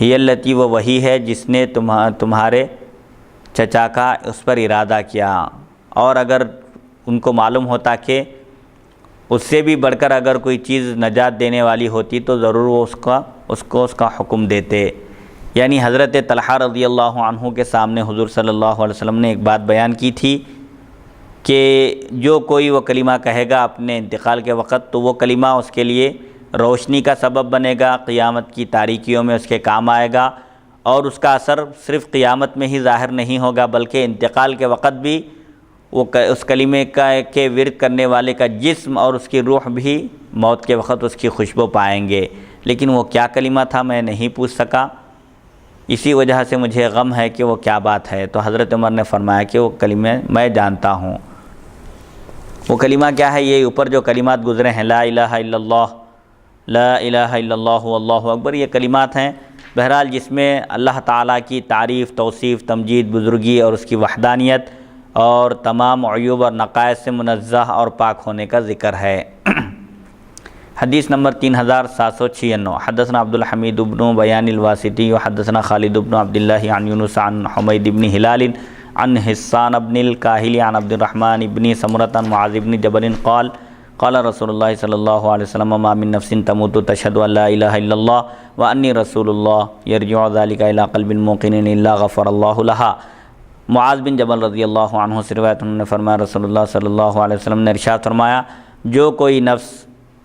ہی التی، وہ وہی ہے جس نے تمہارے چچا کا اس پر ارادہ کیا، اور اگر ان کو معلوم ہوتا کہ اس سے بھی بڑھ کر اگر کوئی چیز نجات دینے والی ہوتی تو ضرور وہ اس کا حکم دیتے۔ یعنی حضرت طلحہ رضی اللہ عنہ کے سامنے حضور صلی اللہ علیہ وسلم نے ایک بات بیان کی تھی کہ جو کوئی وہ کلمہ کہے گا اپنے انتقال کے وقت تو وہ کلمہ اس کے لیے روشنی کا سبب بنے گا، قیامت کی تاریکیوں میں اس کے کام آئے گا، اور اس کا اثر صرف قیامت میں ہی ظاہر نہیں ہوگا بلکہ انتقال کے وقت بھی وہ اس کلمے کے ورد کرنے والے کا جسم اور اس کی روح بھی موت کے وقت اس کی خوشبو پائیں گے۔ لیکن وہ کیا کلمہ تھا میں نہیں پوچھ سکا، اسی وجہ سے مجھے غم ہے کہ وہ کیا بات ہے۔ تو حضرت عمر نے فرمایا کہ وہ کلمہ میں جانتا ہوں۔ وہ کلمہ کیا ہے؟ یہ اوپر جو کلمات گزرے ہیں، لا الہ الا اللہ، لا الہ الا اللہ واللہ اکبر، یہ کلمات ہیں بہرحال جس میں اللہ تعالیٰ کی تعریف، توصیف، تمجید، بزرگی اور اس کی وحدانیت اور تمام عیوب اور نقائص سے منزہ اور پاک ہونے کا ذکر ہے۔ حدیث نمبر 3796، حدثنا عبد الحمید بن بیان الواسطی وحدثنا خالد بن عبداللہ عن یونس عن حمید بن ہلال عن حسان بن الکاہل عن عبد الرحمن بن سمرۃ عن معاذ بن جبل قال قال رسول اللہ صلی اللہ علیہ وسلم ما من نفس تموت تشهد ان لا الہ الا اللہ وانی رسول اللہ یرجع ذلك الى قلب موقن الا غفر اللہ لها۔ معاذ بن جبل رضی اللہ عنہ سے روایت، انہوں نے فرمایا رسول اللہ صلی اللہ علیہ وسلم نے ارشاد فرمایا جو کوئی نفس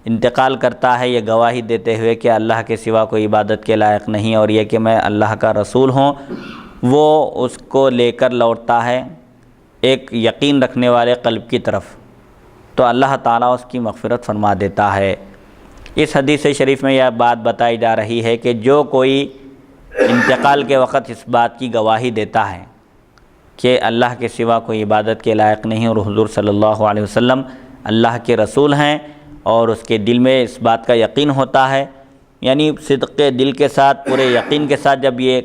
انتقال کرتا ہے یہ گواہی دیتے ہوئے کہ اللہ کے سوا کوئی عبادت کے لائق نہیں اور یہ کہ میں اللہ کا رسول ہوں، وہ اس کو لے کر لوٹتا ہے ایک یقین رکھنے والے قلب کی طرف تو اللہ تعالیٰ اس کی مغفرت فرما دیتا ہے۔ اس حدیث شریف میں یہ بات بتائی جا رہی ہے کہ جو کوئی انتقال کے وقت اس بات کی گواہی دیتا ہے کہ اللہ کے سوا کوئی عبادت کے لائق نہیں اور حضور صلی اللہ علیہ وسلم اللہ کے رسول ہیں، اور اس کے دل میں اس بات کا یقین ہوتا ہے، یعنی صدق دل کے ساتھ پورے یقین کے ساتھ جب یہ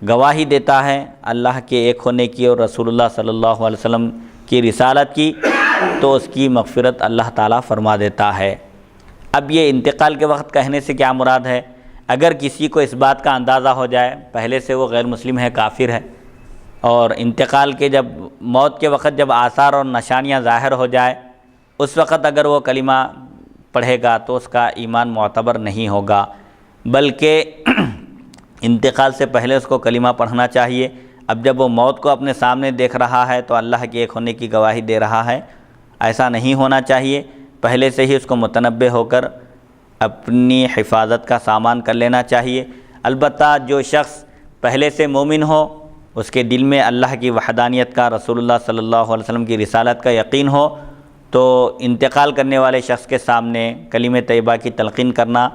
گواہی دیتا ہے اللہ کے ایک ہونے کی اور رسول اللہ صلی اللہ علیہ وسلم کی رسالت کی، تو اس کی مغفرت اللہ تعالیٰ فرما دیتا ہے۔ اب یہ انتقال کے وقت کہنے سے کیا مراد ہے؟ اگر کسی کو اس بات کا اندازہ ہو جائے پہلے سے وہ غیر مسلم ہے، کافر ہے، اور انتقال کے جب موت کے وقت جب آثار اور نشانیاں ظاہر ہو جائے اس وقت اگر وہ کلمہ پڑھے گا تو اس کا ایمان معتبر نہیں ہوگا، بلکہ انتقال سے پہلے اس کو کلمہ پڑھنا چاہیے۔ اب جب وہ موت کو اپنے سامنے دیکھ رہا ہے تو اللہ کے ایک ہونے کی گواہی دے رہا ہے، ایسا نہیں ہونا چاہیے، پہلے سے ہی اس کو متنبہ ہو کر اپنی حفاظت کا سامان کر لینا چاہیے۔ البتہ جو شخص پہلے سے مومن ہو، اس کے دل میں اللہ کی وحدانیت کا، رسول اللہ صلی اللہ علیہ وسلم کی رسالت کا یقین ہو، تو انتقال کرنے والے شخص کے سامنے کلمہ طیبہ کی تلقین کرنا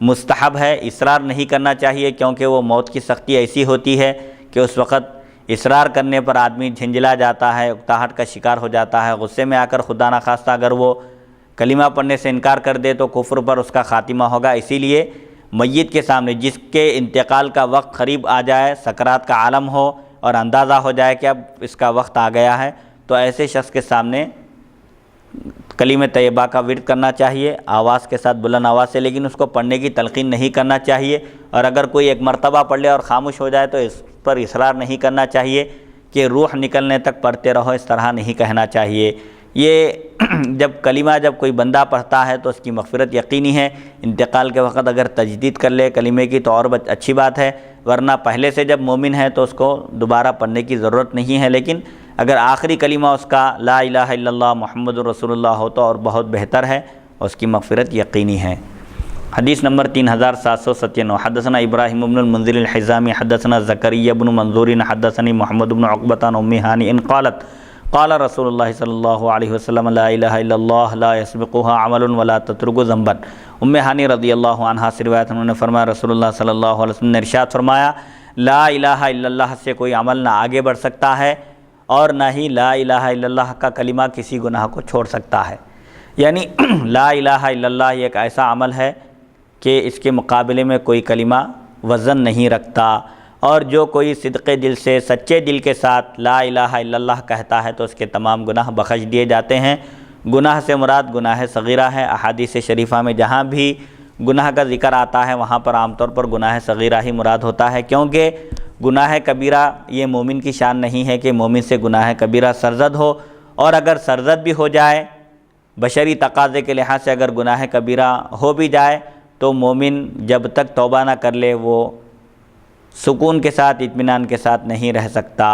مستحب ہے، اصرار نہیں کرنا چاہیے، کیونکہ وہ موت کی سختی ایسی ہوتی ہے کہ اس وقت اصرار کرنے پر آدمی جھنجھلا جاتا ہے، اکتاہٹ کا شکار ہو جاتا ہے، غصے میں آ کر خدا نخواستہ اگر وہ کلمہ پڑھنے سے انکار کر دے تو کفر پر اس کا خاتمہ ہوگا۔ اسی لیے میت کے سامنے جس کے انتقال کا وقت قریب آ جائے، سکرات کا عالم ہو اور اندازہ ہو جائے کہ اب اس کا وقت آ گیا ہے، تو ایسے شخص کے سامنے کلمہ طیبہ کا ورد کرنا چاہیے آواز کے ساتھ، بلند آواز سے، لیکن اس کو پڑھنے کی تلقین نہیں کرنا چاہیے، اور اگر کوئی ایک مرتبہ پڑھ لے اور خاموش ہو جائے تو اس پر اصرار نہیں کرنا چاہیے کہ روح نکلنے تک پڑھتے رہو، اس طرح نہیں کہنا چاہیے۔ یہ جب کوئی بندہ پڑھتا ہے تو اس کی مغفرت یقینی ہے، انتقال کے وقت اگر تجدید کر لے کلمے کی تو اور اچھی بات ہے، ورنہ پہلے سے جب مومن ہے تو اس کو دوبارہ پڑھنے کی ضرورت نہیں ہے، لیکن اگر آخری کلمہ اس کا لا الہ الا اللہ محمد رسول اللہ ہو تو اور بہت بہتر ہے، اس کی مغفرت یقینی ہے۔ حدیث نمبر 3797 حدثنا ابراہیم بن المنذر الحزامی حدثنا زکریا بن منظور حدثنی محمد بن عقبہ عن ام ہانی ان قالت قال رسول اللہ صلی اللہ علیہ وسلم لا الہ الا اللہ لا يسبقها عمل ولا تترك ذنبا۔ ام ہانی رضی اللہ عنہا سے روایت انہوں نے فرمایا رسول اللہ صلی اللہ علیہ وسلم نے ارشاد فرمایا لا الہ الا اللہ سے کوئی عمل نہ آگے بڑھ سکتا ہے اور نہ ہی لا الہ الا اللہ کا کلمہ کسی گناہ کو چھوڑ سکتا ہے۔ یعنی لا الہ الا اللہ یہ ایک ایسا عمل ہے کہ اس کے مقابلے میں کوئی کلمہ وزن نہیں رکھتا، اور جو کوئی صدق دل سے سچے دل کے ساتھ لا الہ الا اللہ کہتا ہے تو اس کے تمام گناہ بخش دیے جاتے ہیں۔ گناہ سے مراد گناہ صغیرہ ہے۔ احادیث شریفہ میں جہاں بھی گناہ کا ذکر آتا ہے وہاں پر عام طور پر گناہ صغیرہ ہی مراد ہوتا ہے، کیونکہ گناہ کبیرہ یہ مومن کی شان نہیں ہے کہ مومن سے گناہ کبیرہ سرزد ہو، اور اگر سرزد بھی ہو جائے بشری تقاضے کے لحاظ سے اگر گناہ کبیرہ ہو بھی جائے تو مومن جب تک توبہ نہ کر لے وہ سکون کے ساتھ اطمینان کے ساتھ نہیں رہ سکتا۔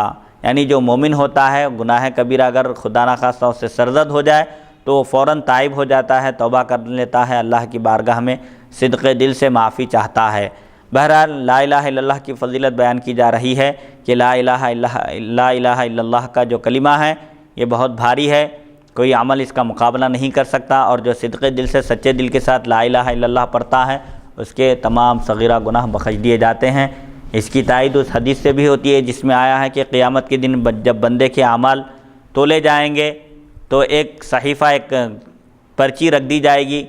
یعنی جو مومن ہوتا ہے گناہ کبیرہ اگر خدا نخواستہ اس سے سرزد ہو جائے تو وہ فوراً تائب ہو جاتا ہے، توبہ کر لیتا ہے، اللہ کی بارگاہ میں صدق دل سے معافی چاہتا ہے۔ بہرحال لا الہ الا اللہ کی فضیلت بیان کی جا رہی ہے کہ لا الہ الا اللہ کا جو کلمہ ہے یہ بہت بھاری ہے، کوئی عمل اس کا مقابلہ نہیں کر سکتا، اور جو صدق دل سے سچے دل کے ساتھ لا الہ الا اللہ پڑھتا ہے اس کے تمام صغیرہ گناہ بخش دیے جاتے ہیں۔ اس کی تائید اس حدیث سے بھی ہوتی ہے جس میں آیا ہے کہ قیامت کے دن جب بندے کے اعمال تولے جائیں گے تو ایک صحیفہ ایک پرچی رکھ دی جائے گی،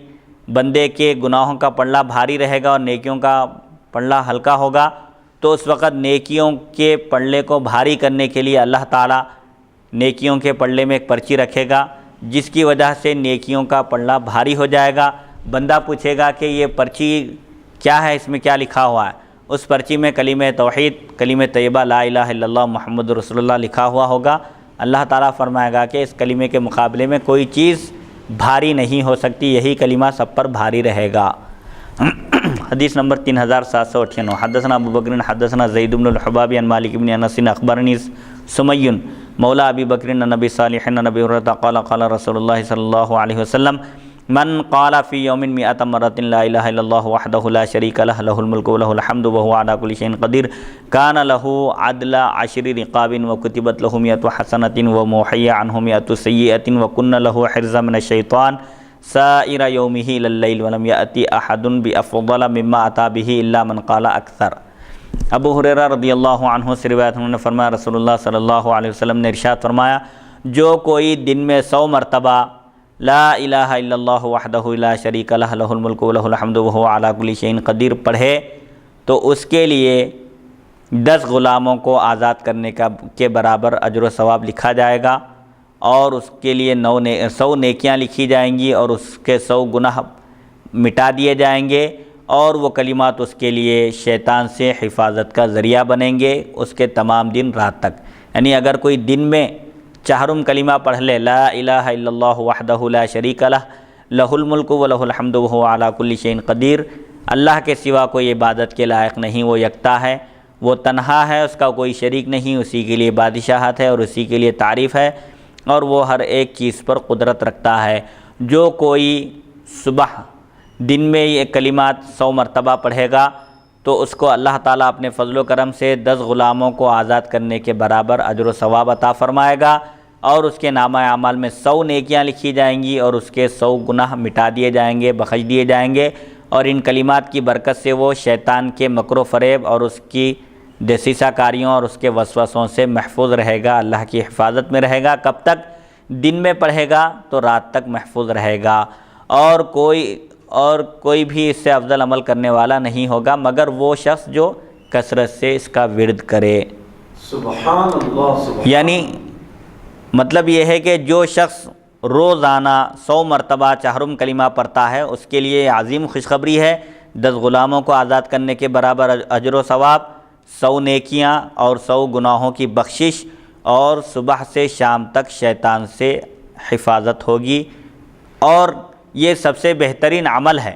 بندے کے گناہوں کا پلڑا بھاری رہے گا اور نیکیوں کا پلڑا ہلکا ہوگا، تو اس وقت نیکیوں کے پلڑے کو بھاری کرنے کے لیے اللہ تعالیٰ نیکیوں کے پلڑے میں ایک پرچی رکھے گا جس کی وجہ سے نیکیوں کا پلڑا بھاری ہو جائے گا۔ بندہ پوچھے گا کہ یہ پرچی کیا ہے، اس میں کیا لکھا ہوا ہے؟ اس پرچی میں کلمہ توحید، کلمہ طیبہ لا الہ الا اللہ محمد رسول اللہ لکھا ہوا ہوگا۔ اللہ تعالیٰ فرمائے گا کہ اس کلمے کے مقابلے میں کوئی چیز بھاری نہیں ہو سکتی، یہی کلمہ سب پر بھاری رہے گا۔ حدیث نمبر 3798 حدثنا ابو بکر حدثنا زید بن الحباب عن مالک بن انس اخبرنی سمی مولا ابی بکر عن نبی صالح عن نبی ہریرہ قال قال رسول اللہ صلی اللہ علیہ وسلم من قال فی یوم 100 مرۃ لا الہ الا اللہ وحدہ لا شریک لہ لہ الملک ولہ الحمد وهو علی کل شیء قدیر کان لہ عدل 10 رقاب وکتبت لہ 100 حسنۃ ومحی عنہ 100 سیئۃ وکن لہ حرزا من الشیطان سائر یومہ الی اللیل ولم یأتی احد بافضل مما اتی بہ الا من قال اکثر۔ ابو ہریرہ رضی اللہ عنہ سے روایت انہوں نے فرمایا رسول اللہ صلی اللہ علیہ وسلم نے ارشاد فرمایا جو کوئی دن میں 100 مرتبہ لا الہ الا اللہ وحدہ لا شریک لہ لہ الملک ولہ الحمد وہو علی کل شیء قدیر پڑھے تو اس کے لیے 10 غلاموں کو آزاد کرنے کے برابر اجر و ثواب لکھا جائے گا، اور اس کے لیے 100 نیکیاں لکھی جائیں گی، اور اس کے 100 گناہ مٹا دیے جائیں گے، اور وہ کلمات اس کے لیے شیطان سے حفاظت کا ذریعہ بنیں گے اس کے تمام دن رات تک۔ یعنی اگر کوئی دن میں چہرم کلمہ پڑھ لے لا الہ الا اللہ وحدہ لا شریک لہ لہ الملک ولہ الحمد وہو علی کل شیء قدیر، اللہ کے سوا کوئی عبادت کے لائق نہیں، وہ یکتا ہے، وہ تنہا ہے، اس کا کوئی شریک نہیں، اسی کے لیے بادشاہت ہے اور اسی کے لیے تعریف ہے، اور وہ ہر ایک چیز پر قدرت رکھتا ہے۔ جو کوئی صبح دن میں یہ کلمات 100 مرتبہ پڑھے گا تو اس کو اللہ تعالیٰ اپنے فضل و کرم سے 10 غلاموں کو آزاد کرنے کے برابر اجر و ثواب عطا فرمائے گا، اور اس کے نامہ اعمال میں 100 نیکیاں لکھی جائیں گی، اور اس کے 100 گناہ مٹا دیے جائیں گے، بخش دیے جائیں گے، اور ان کلمات کی برکت سے وہ شیطان کے مکر و فریب اور اس کی دسیسہ کاریوں اور اس کے وسوسوں سے محفوظ رہے گا، اللہ کی حفاظت میں رہے گا۔ کب تک؟ دن میں پڑھے گا تو رات تک محفوظ رہے گا، اور کوئی بھی اس سے افضل عمل کرنے والا نہیں ہوگا مگر وہ شخص جو کثرت سے اس کا ورد کرے۔ سبحان اللہ۔ یعنی مطلب یہ ہے کہ جو شخص روزانہ 100 مرتبہ چہرم کلمہ پڑھتا ہے اس کے لیے عظیم خوشخبری ہے، 10 غلاموں کو آزاد کرنے کے برابر اجر و ثواب، 100 نیکیاں اور 100 گناہوں کی بخشش، اور صبح سے شام تک شیطان سے حفاظت ہوگی، اور یہ سب سے بہترین عمل ہے،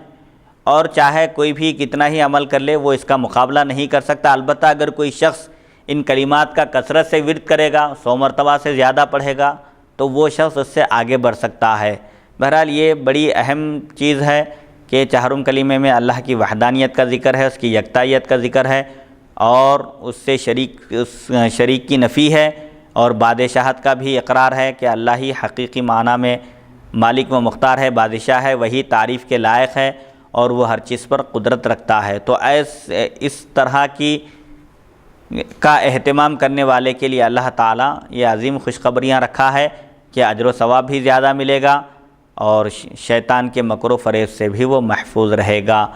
اور چاہے کوئی بھی کتنا ہی عمل کر لے وہ اس کا مقابلہ نہیں کر سکتا۔ البتہ اگر کوئی شخص ان کلمات کا کثرت سے ورد کرے گا، 100 مرتبہ سے زیادہ پڑھے گا، تو وہ شخص اس سے آگے بڑھ سکتا ہے۔ بہرحال یہ بڑی اہم چیز ہے کہ چہرم کلمے میں اللہ کی وحدانیت کا ذکر ہے، اس کی یکتائیت کا ذکر ہے، اور اس سے شریک کی نفی ہے، اور بادشاہت کا بھی اقرار ہے کہ اللہ ہی حقیقی معنی میں مالک و مختار ہے، بادشاہ ہے، وہی تعریف کے لائق ہے، اور وہ ہر چیز پر قدرت رکھتا ہے۔ تو اس طرح کا اہتمام کرنے والے کے لیے اللہ تعالیٰ یہ عظیم خوشخبریاں رکھا ہے کہ اجر و ثواب بھی زیادہ ملے گا، اور شیطان کے مکر و فریب سے بھی وہ محفوظ رہے گا۔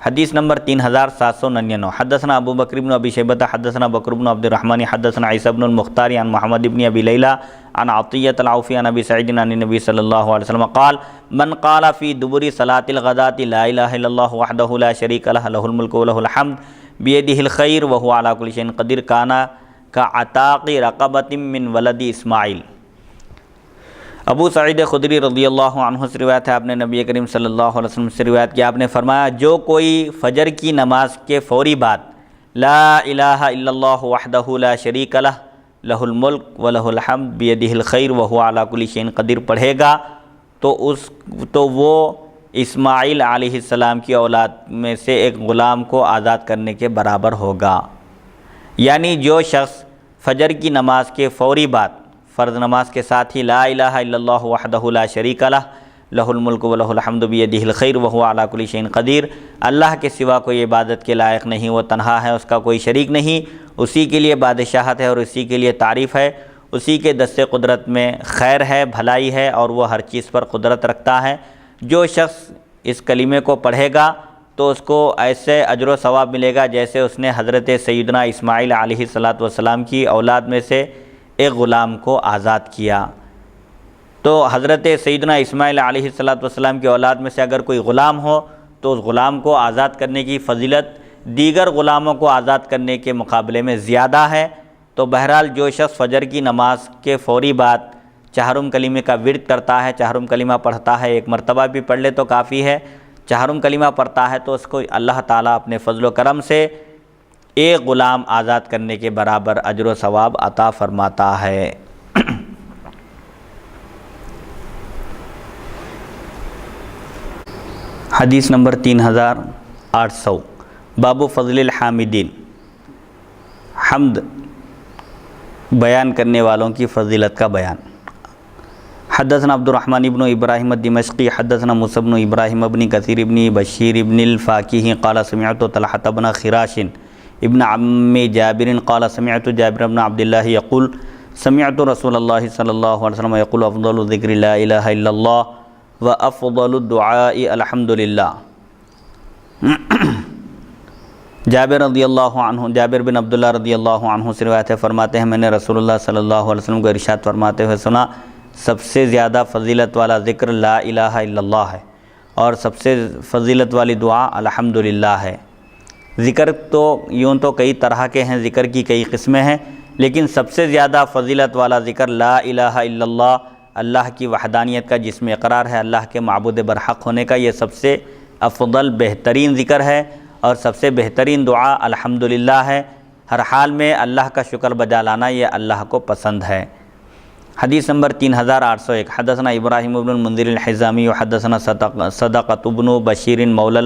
حدیث نمبر 3799، حدثنا ابو بکر بن ابی شیبۃ حدثنا بکر بن عبد الرحمن حدثنا عیسی بن المختار عن محمد بن ابی لیلى عن عطیۃ العوفی عن ابی سعید عن النبی صلی اللہ علیہ وسلم قال من قال فی دبر صلاۃ الغداۃ لا الہ الا اللہ وحدہ لا شریک لہ لہ الملک ولہ الحمد بیدہ الخیر وہو علی کل شیء قدیر کان کعتاق رقبۃ من ولد اسماعیل۔ ابو سعید خدری رضی اللہ عنہ سے روایت ہے، آپ نے نبی کریم صلی اللہ علیہ وسلم سے روایت کیا، آپ نے فرمایا جو کوئی فجر کی نماز کے فوری بعد لا الہ الا اللہ وحدہ لا شریک لہ لہ الملک ولہ الحمد بیدہ الخیر وہو علی کل شیء قدیر پڑھے گا تو وہ اسماعیل علیہ السلام کی اولاد میں سے ایک غلام کو آزاد کرنے کے برابر ہوگا۔ یعنی جو شخص فجر کی نماز کے فوری بعد فرض نماز کے ساتھ ہی لا الہ الا اللہ وحدہ لا شریک لہ لہ الملک ولہ الحمد بیدہ الخیر وہو علی کل شیء قدیر، اللہ کے سوا کوئی عبادت کے لائق نہیں، وہ تنہا ہے، اس کا کوئی شریک نہیں، اسی کے لیے بادشاہت ہے اور اسی کے لیے تعریف ہے، اسی کے دست قدرت میں خیر ہے، بھلائی ہے، اور وہ ہر چیز پر قدرت رکھتا ہے۔ جو شخص اس کلمے کو پڑھے گا تو اس کو ایسے اجر و ثواب ملے گا جیسے اس نے حضرت سیدنا اسماعیل علیہ السلام کی اولاد میں سے ایک غلام کو آزاد کیا۔ تو حضرت سیدنا اسماعیل علیہ السلام کی اولاد میں سے اگر کوئی غلام ہو تو اس غلام کو آزاد کرنے کی فضیلت دیگر غلاموں کو آزاد کرنے کے مقابلے میں زیادہ ہے۔ تو بہرحال جو شخص فجر کی نماز کے فوری بعد چہرم کلمے کا ورد کرتا ہے، چہرم کلمہ پڑھتا ہے، ایک مرتبہ بھی پڑھ لے تو کافی ہے، چہرم کلمہ پڑھتا ہے تو اس کو اللہ تعالیٰ اپنے فضل و کرم سے ایک غلام آزاد کرنے کے برابر اجر و ثواب عطا فرماتا ہے۔ حدیث نمبر 3800، باب فضل الحامدین، حمد بیان کرنے والوں کی فضیلت کا بیان۔ حدثنا عبد الرحمن بن ابراہیم الدمشقی حدثنا موسیٰ بن ابراہیم بن کثیر بن بشیر بن الفاکہی قال سمعت طلحة بن خراش ابن عم جابر قال سمعت جابر بن عبد اللہ یقول سمعت رسول اللہ صلی اللہ علیہ وسلم یقول افضل الذکر لا الہ الا اللہ وافضل الدعاء الحمد للہ۔ جابر بن عبداللہ رضی اللہ عنہ سے روایت ہے، فرماتے ہیں میں نے رسول اللہ صلی اللہ علیہ وسلم کو ارشاد فرماتے ہوئے سنا، سب سے زیادہ فضیلت والا ذکر لا الہ الا اللہ ہے، اور سب سے فضیلت والی دعا الحمدللہ ہے۔ ذکر تو یوں تو کئی طرح کے ہیں، ذکر کی کئی قسمیں ہیں، لیکن سب سے زیادہ فضیلت والا ذکر لا الہ الا اللہ، اللہ کی وحدانیت کا جس میں اقرار ہے، اللہ کے معبود برحق ہونے کا، یہ سب سے افضل بہترین ذکر ہے، اور سب سے بہترین دعا الحمدللہ ہے۔ ہر حال میں اللہ کا شکر بجا لانا یہ اللہ کو پسند ہے۔ حدیث نمبر 3801، حدثنا ابراہیم بن المنذر الحزامی حدثنا صدقۃ بن بشیر مولی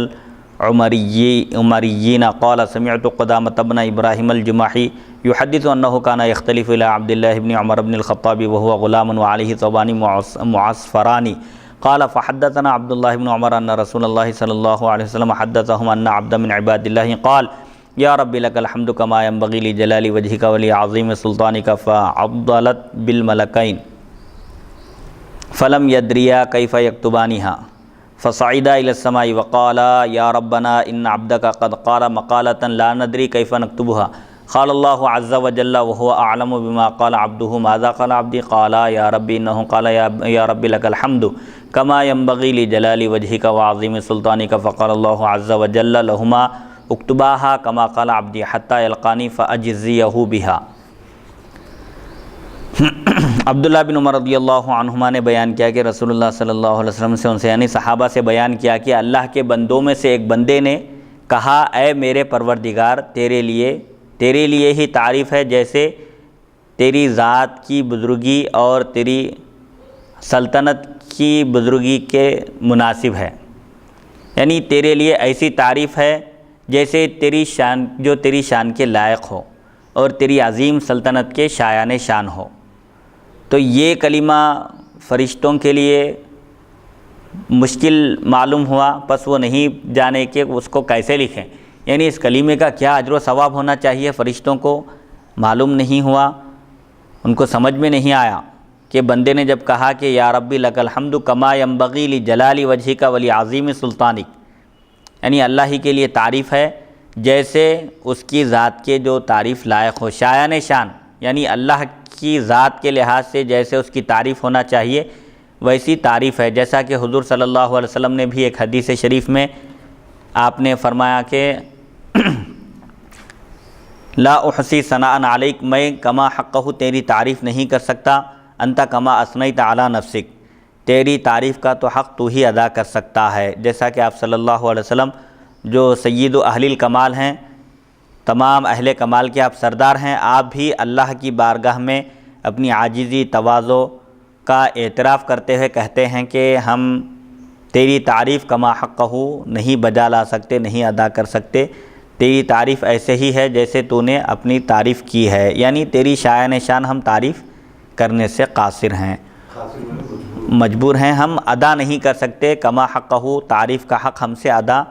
العمریین قال سمعت قدامۃ بن ابراہیم الجماحی یحدث انه كان يختلف الى عبد الله بن عمر بن الخطاب وهو غلام وعليه ثوبان معصفران قال فحدثنا عبد الله بن عمر ان رسول الله صلى الله عليه وسلم حدثهم ان عبدا من عباد الله قال یا رب لک الحمد کما ینبغی لجلال وجهک ولعظیم سلطانک فعضلت بالملکین فلم یدریا کیف یکتبانها فصعدا الى السماء وقالا یا ربنا ان عبدک قد قال مقالة لا ندری کیف نکتبها قال اللہ عز وجل وهو اعلم بما قال عبده ماذا قال عبدي قال یا ربی انه قال یا ربی لك الحمد كما ينبغي لجلال وجهك وعظيم سلطانك فقال الله عز وجل لهما اكتباها كما قال عبدي حتى يلقاني فاجزيه بها۔ عبداللہ بن عمر رضی اللہ عنہما نے بیان کیا کہ رسول اللہ صلی اللہ علیہ وسلم سے ان سے یعنی صحابہ سے بیان کیا کہ اللہ کے بندوں میں سے ایک بندے نے کہا اے میرے پروردگار تیرے لیے ہی تعریف ہے جیسے تیری ذات کی بزرگی اور تیری سلطنت کی بزرگی کے مناسب ہے، یعنی تیرے لیے ایسی تعریف ہے جیسے تیری شان کے لائق ہو اور تیری عظیم سلطنت کے شایان شان ہو۔ تو یہ کلمہ فرشتوں کے لیے مشکل معلوم ہوا، پس وہ نہیں جانے کہ اس کو کیسے لکھیں، یعنی اس کلمے کا کیا اجر و ثواب ہونا چاہیے فرشتوں کو معلوم نہیں ہوا، ان کو سمجھ میں نہیں آیا کہ بندے نے جب کہا کہ یا ربی لک الحمد کما ینبغی لجلال وجہک ولعظیم سلطانک، یعنی اللہ ہی کے لیے تعریف ہے جیسے اس کی ذات کے جو تعریف لائق ہو، شایان شان، یعنی اللہ کی ذات کے لحاظ سے جیسے اس کی تعریف ہونا چاہیے ویسی تعریف ہے، جیسا کہ حضور صلی اللہ علیہ وسلم نے بھی ایک حدیث شریف میں آپ نے فرمایا کہ لا احصی ثناء علیک، میں کما حقہ تیری تعریف نہیں کر سکتا، انت کما اثنیت علی نفسک، تیری تعریف کا تو حق تو ہی ادا کر سکتا ہے، جیسا کہ آپ صلی اللہ علیہ وسلم جو سید و اہل الکمال ہیں، تمام اہل کمال کے آپ سردار ہیں، آپ بھی اللہ کی بارگاہ میں اپنی عاجزی تواضع کا اعتراف کرتے ہوئے کہتے ہیں کہ ہم تیری تعریف کما حقہ نہیں بجا لا سکتے، نہیں ادا کر سکتے، تیری تعریف ایسے ہی ہے جیسے تو نے اپنی تعریف کی ہے، یعنی تیری شایان شان ہم تعریف کرنے سے قاصر ہیں، مجبور ہیں، ہم ادا نہیں کر سکتے، کما حقہ تعریف کا حق ہم سے ادا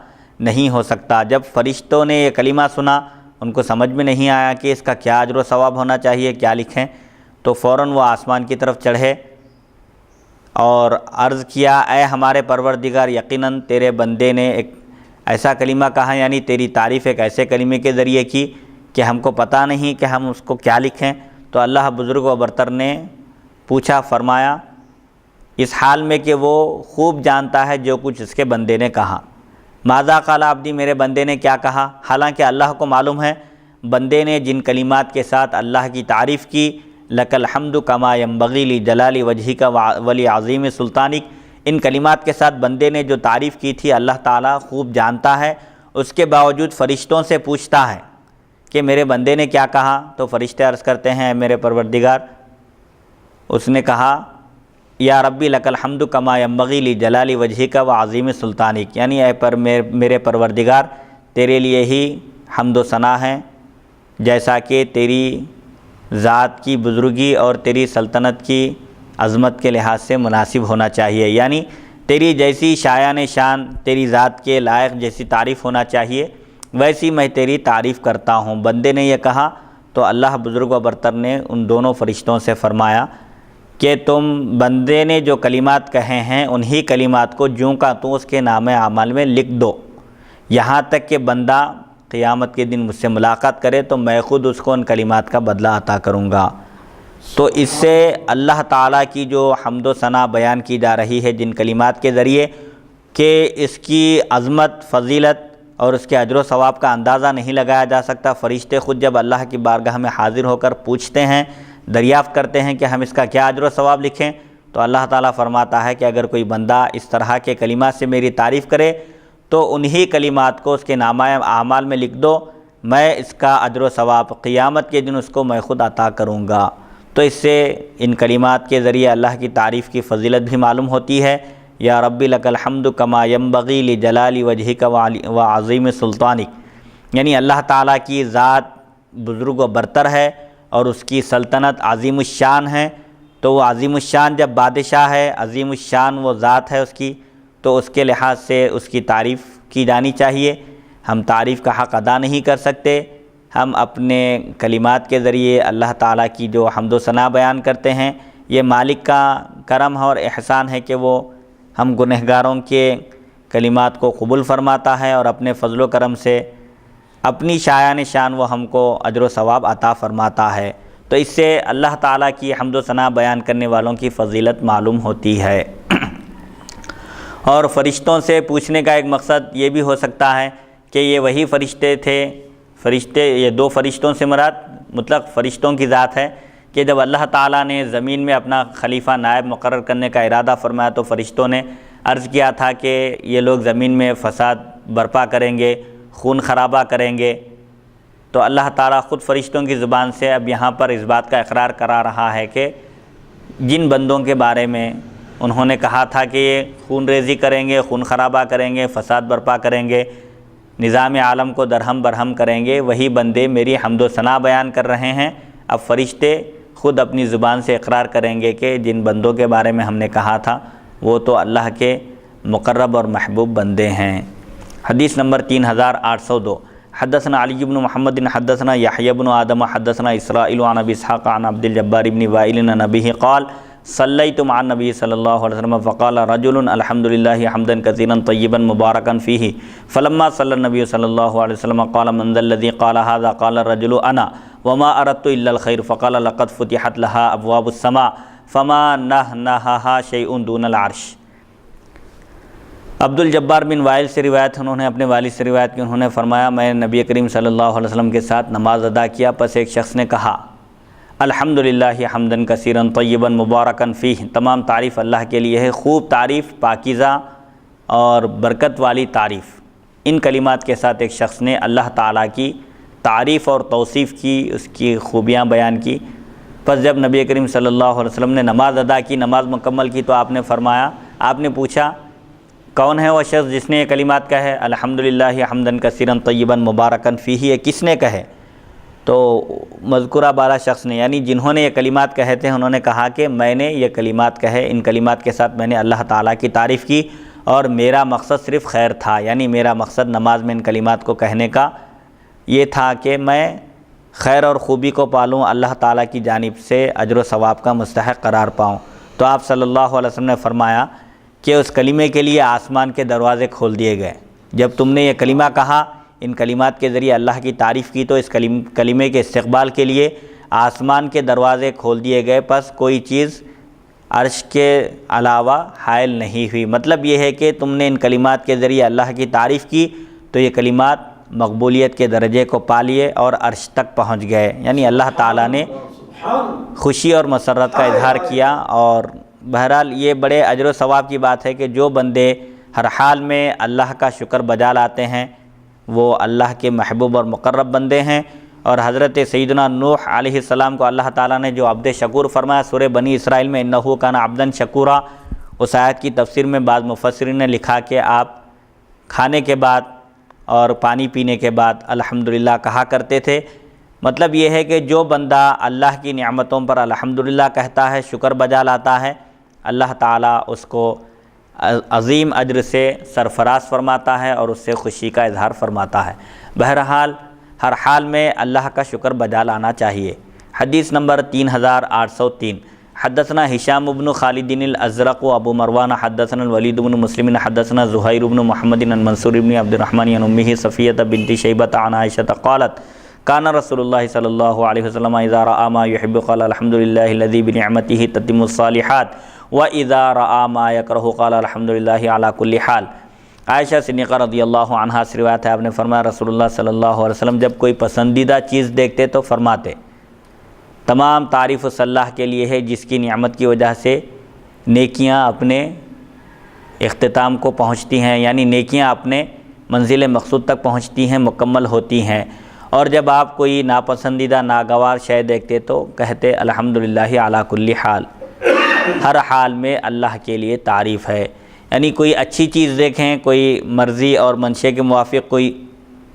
نہیں ہو سکتا۔ جب فرشتوں نے یہ کلمہ سنا ان کو سمجھ میں نہیں آیا کہ اس کا کیا اجر و ثواب ہونا چاہیے، کیا لکھیں، تو فوراً وہ آسمان کی طرف چڑھے اور عرض کیا اے ہمارے پروردگار یقیناً تیرے بندے نے ایک ایسا کلمہ کہا، یعنی تیری تعریف ایک ایسے کلمے کے ذریعے کی کہ ہم کو پتہ نہیں کہ ہم اس کو کیا لکھیں۔ تو اللہ بزرگ و برتر نے پوچھا، فرمایا اس حال میں کہ وہ خوب جانتا ہے جو کچھ اس کے بندے نے کہا، ماذا قال عبدی، میرے بندے نے کیا کہا، حالانکہ اللہ کو معلوم ہے بندے نے جن کلمات کے ساتھ اللہ کی تعریف کی، لک الحمد کما ینبغی لجلال وجہک ولعظیم سلطانک، ان کلمات کے ساتھ بندے نے جو تعریف کی تھی اللہ تعالیٰ خوب جانتا ہے، اس کے باوجود فرشتوں سے پوچھتا ہے کہ میرے بندے نے کیا کہا، تو فرشتے عرض کرتے ہیں اے میرے پروردگار، اس نے کہا یا ربی لک الحمد کما ینبغی لجلال وجہک وعظیم سلطانک، یعنی اے میرے پروردگار تیرے لیے ہی حمد و ثنا ہے جیسا کہ تیری ذات کی بزرگی اور تیری سلطنت کی عظمت کے لحاظ سے مناسب ہونا چاہیے، یعنی تیری جیسی شایان شان تیری ذات کے لائق جیسی تعریف ہونا چاہیے ویسی میں تیری تعریف کرتا ہوں۔ بندے نے یہ کہا تو اللہ بزرگ و برتر نے ان دونوں فرشتوں سے فرمایا کہ تم بندے نے جو کلمات کہے ہیں انہی کلمات کو جوں کا تو اس کے نام اعمال میں لکھ دو، یہاں تک کہ بندہ قیامت کے دن مجھ سے ملاقات کرے تو میں خود اس کو ان کلمات کا بدلہ عطا کروں گا۔ تو اس سے اللہ تعالیٰ کی جو حمد و ثنا بیان کی جا رہی ہے جن کلمات کے ذریعے کہ اس کی عظمت، فضیلت اور اس کے اجر و ثواب کا اندازہ نہیں لگایا جا سکتا۔ فرشتے خود جب اللہ کی بارگاہ میں حاضر ہو کر پوچھتے ہیں، دریافت کرتے ہیں کہ ہم اس کا کیا اجر و ثواب لکھیں، تو اللہ تعالیٰ فرماتا ہے کہ اگر کوئی بندہ اس طرح کے کلمات سے میری تعریف کرے تو انہی کلمات کو اس کے نامہ اعمال میں لکھ دو، میں اس کا اجر و ثواب قیامت کے دن اس کو میں خود عطا کروں گا۔ تو اس سے ان کلمات کے ذریعے اللہ کی تعریف کی فضیلت بھی معلوم ہوتی ہے۔ یا ربی لک الحمد کما ینبغی لجلال وجہک وعظیم سلطانک، یعنی اللہ تعالیٰ کی ذات بزرگ و برتر ہے اور اس کی سلطنت عظیم الشان ہے، تو وہ عظیم الشان جب بادشاہ ہے، عظیم الشان وہ ذات ہے اس کی، تو اس کے لحاظ سے اس کی تعریف کی جانی چاہیے۔ ہم تعریف کا حق ادا نہیں کر سکتے، ہم اپنے کلمات کے ذریعے اللہ تعالیٰ کی جو حمد و ثنا بیان کرتے ہیں، یہ مالک کا کرم اور احسان ہے کہ وہ ہم گنہگاروں کے کلمات کو قبول فرماتا ہے اور اپنے فضل و کرم سے اپنی شایان شان وہ ہم کو اجر و ثواب عطا فرماتا ہے۔ تو اس سے اللہ تعالیٰ کی حمد و ثنا بیان کرنے والوں کی فضیلت معلوم ہوتی ہے۔ اور فرشتوں سے پوچھنے کا ایک مقصد یہ بھی ہو سکتا ہے کہ یہ وہی فرشتے تھے، یہ دو فرشتوں سے مراد مطلق فرشتوں کی ذات ہے کہ جب اللہ تعالیٰ نے زمین میں اپنا خلیفہ نائب مقرر کرنے کا ارادہ فرمایا تو فرشتوں نے عرض کیا تھا کہ یہ لوگ زمین میں فساد برپا کریں گے، خون خرابہ کریں گے۔ تو اللہ تعالیٰ خود فرشتوں کی زبان سے اب یہاں پر اس بات کا اقرار کرا رہا ہے کہ جن بندوں کے بارے میں انہوں نے کہا تھا کہ یہ خون ریزی کریں گے، خون خرابہ کریں گے، فساد برپا کریں گے، نظام عالم کو درہم برہم کریں گے، وہی بندے میری حمد و ثنا بیان کر رہے ہیں۔ اب فرشتے خود اپنی زبان سے اقرار کریں گے کہ جن بندوں کے بارے میں ہم نے کہا تھا وہ تو اللہ کے مقرب اور محبوب بندے ہیں۔ حدیث نمبر 3802 حدثنا علی بن محمد حدثنا یحیی بن آدم حدثنا اسرائیل عن ابی اسحاق عن عبد الجبار بن وائل عن ابیہ قال صلیت مع النبی صلی اللہ علیہ وسلم فقال رجل الحمد للہ حمدا کثیرا طیبا مبارکا فیہ فلما صلی النبی صلی اللہ علیہ وسلم قال من ذا الذی قال هذا قال الرجل انا وما اردت الا الخیر فقال لقد فتحت لها ابواب السماء فما نهنهها شیء دون العرش۔ عبد الجبار بن وائل سے روایت، انہوں نے اپنے والد سے روایت کی، انہوں نے فرمایا میں نبی کریم صلی اللہ علیہ وسلم کے ساتھ نماز ادا کیا، پس ایک شخص نے کہا الحمدللہ حمدن کثیرا طیبا مبارکا فیہ، تمام تعریف اللہ کے لیے ہے، خوب تعریف، پاکیزہ اور برکت والی تعریف۔ ان کلمات کے ساتھ ایک شخص نے اللہ تعالیٰ کی تعریف اور توصیف کی، اس کی خوبیاں بیان کی۔ پس جب نبی کریم صلی اللہ علیہ وسلم نے نماز ادا کی، نماز مکمل کی، تو آپ نے فرمایا، آپ نے پوچھا کون ہے وہ شخص جس نے یہ کلمات کہے الحمدللہ حمدن کثیرا طیبا مبارکا فیہ، یہ کس نے کہے؟ تو مذکورہ بالا شخص نے، یعنی جنہوں نے یہ کلمات کہے تھے، انہوں نے کہا کہ میں نے یہ کلمات کہے، ان کلمات کے ساتھ میں نے اللہ تعالیٰ کی تعریف کی اور میرا مقصد صرف خیر تھا، یعنی میرا مقصد نماز میں ان کلمات کو کہنے کا یہ تھا کہ میں خیر اور خوبی کو پالوں، اللہ تعالیٰ کی جانب سے اجر و ثواب کا مستحق قرار پاؤں۔ تو آپ صلی اللہ علیہ وسلم نے فرمایا کہ اس کلمے کے لیے آسمان کے دروازے کھول دیے گئے۔ جب تم نے یہ کلمہ کہا، ان کلمات کے ذریعے اللہ کی تعریف کی، تو اس کلمے کے استقبال کے لیے آسمان کے دروازے کھول دیے گئے، پس کوئی چیز عرش کے علاوہ حائل نہیں ہوئی۔ مطلب یہ ہے کہ تم نے ان کلمات کے ذریعے اللہ کی تعریف کی تو یہ کلمات مقبولیت کے درجے کو پا لیے اور عرش تک پہنچ گئے، یعنی اللہ تعالیٰ نے خوشی اور مسرت کا اظہار کیا۔ اور بہرحال یہ بڑے اجر و ثواب کی بات ہے کہ جو بندے ہر حال میں اللہ کا شکر بجا لاتے ہیں وہ اللہ کے محبوب اور مقرب بندے ہیں۔ اور حضرت سیدنا نوح علیہ السلام کو اللہ تعالیٰ نے جو عبد شکور فرمایا سورہ بنی اسرائیل میں انہ کان عبدا شکورا، اس آیت کی تفسیر میں بعض مفسرین نے لکھا کہ آپ کھانے کے بعد اور پانی پینے کے بعد الحمدللہ کہا کرتے تھے۔ مطلب یہ ہے کہ جو بندہ اللہ کی نعمتوں پر الحمدللہ کہتا ہے، شکر بجا لاتا ہے، اللہ تعالیٰ اس کو عظیم اجر سے سرفراز فرماتا ہے اور اس سے خوشی کا اظہار فرماتا ہے۔ بہرحال ہر حال میں اللہ کا شکر بجا لانا چاہیے۔ حدیث نمبر 3803 حدثنا ہشام بن خالد الازرق و ابو مروان حدثنا الولید بن مسلم حدثنا زہیر بن محمد عن منصور بن عبد الرحمن عن امہ صفیہ بنت شیبۃ عن عائشہ قالت کان رسول اللہ صلی اللہ علیہ وسلم اذا رأى ما يحب قال الحمد للہ الذی بنعمتہ تتم الصالحات واذا رأى ما یکرہ قال الحمد للہ علی کل حال۔ عائشہ صدیقہ رضی اللہ عنہا سے روایت ہے، آپ نے فرمایا رسول اللہ صلی اللہ علیہ وسلم جب کوئی پسندیدہ چیز دیکھتے تو فرماتے تمام تعریف اس اللہ کے لیے ہے جس کی نعمت کی وجہ سے نیکیاں اپنے اختتام کو پہنچتی ہیں، یعنی نیکیاں اپنے منزل مقصود تک پہنچتی ہیں، مکمل ہوتی ہیں۔ اور جب آپ کوئی ناپسندیدہ ناگوار شے دیکھتے تو کہتے الحمدللہ علی کل حال، ہر حال میں اللہ کے لیے تعریف ہے۔ یعنی کوئی اچھی چیز دیکھیں، کوئی مرضی اور منشے کے موافق کوئی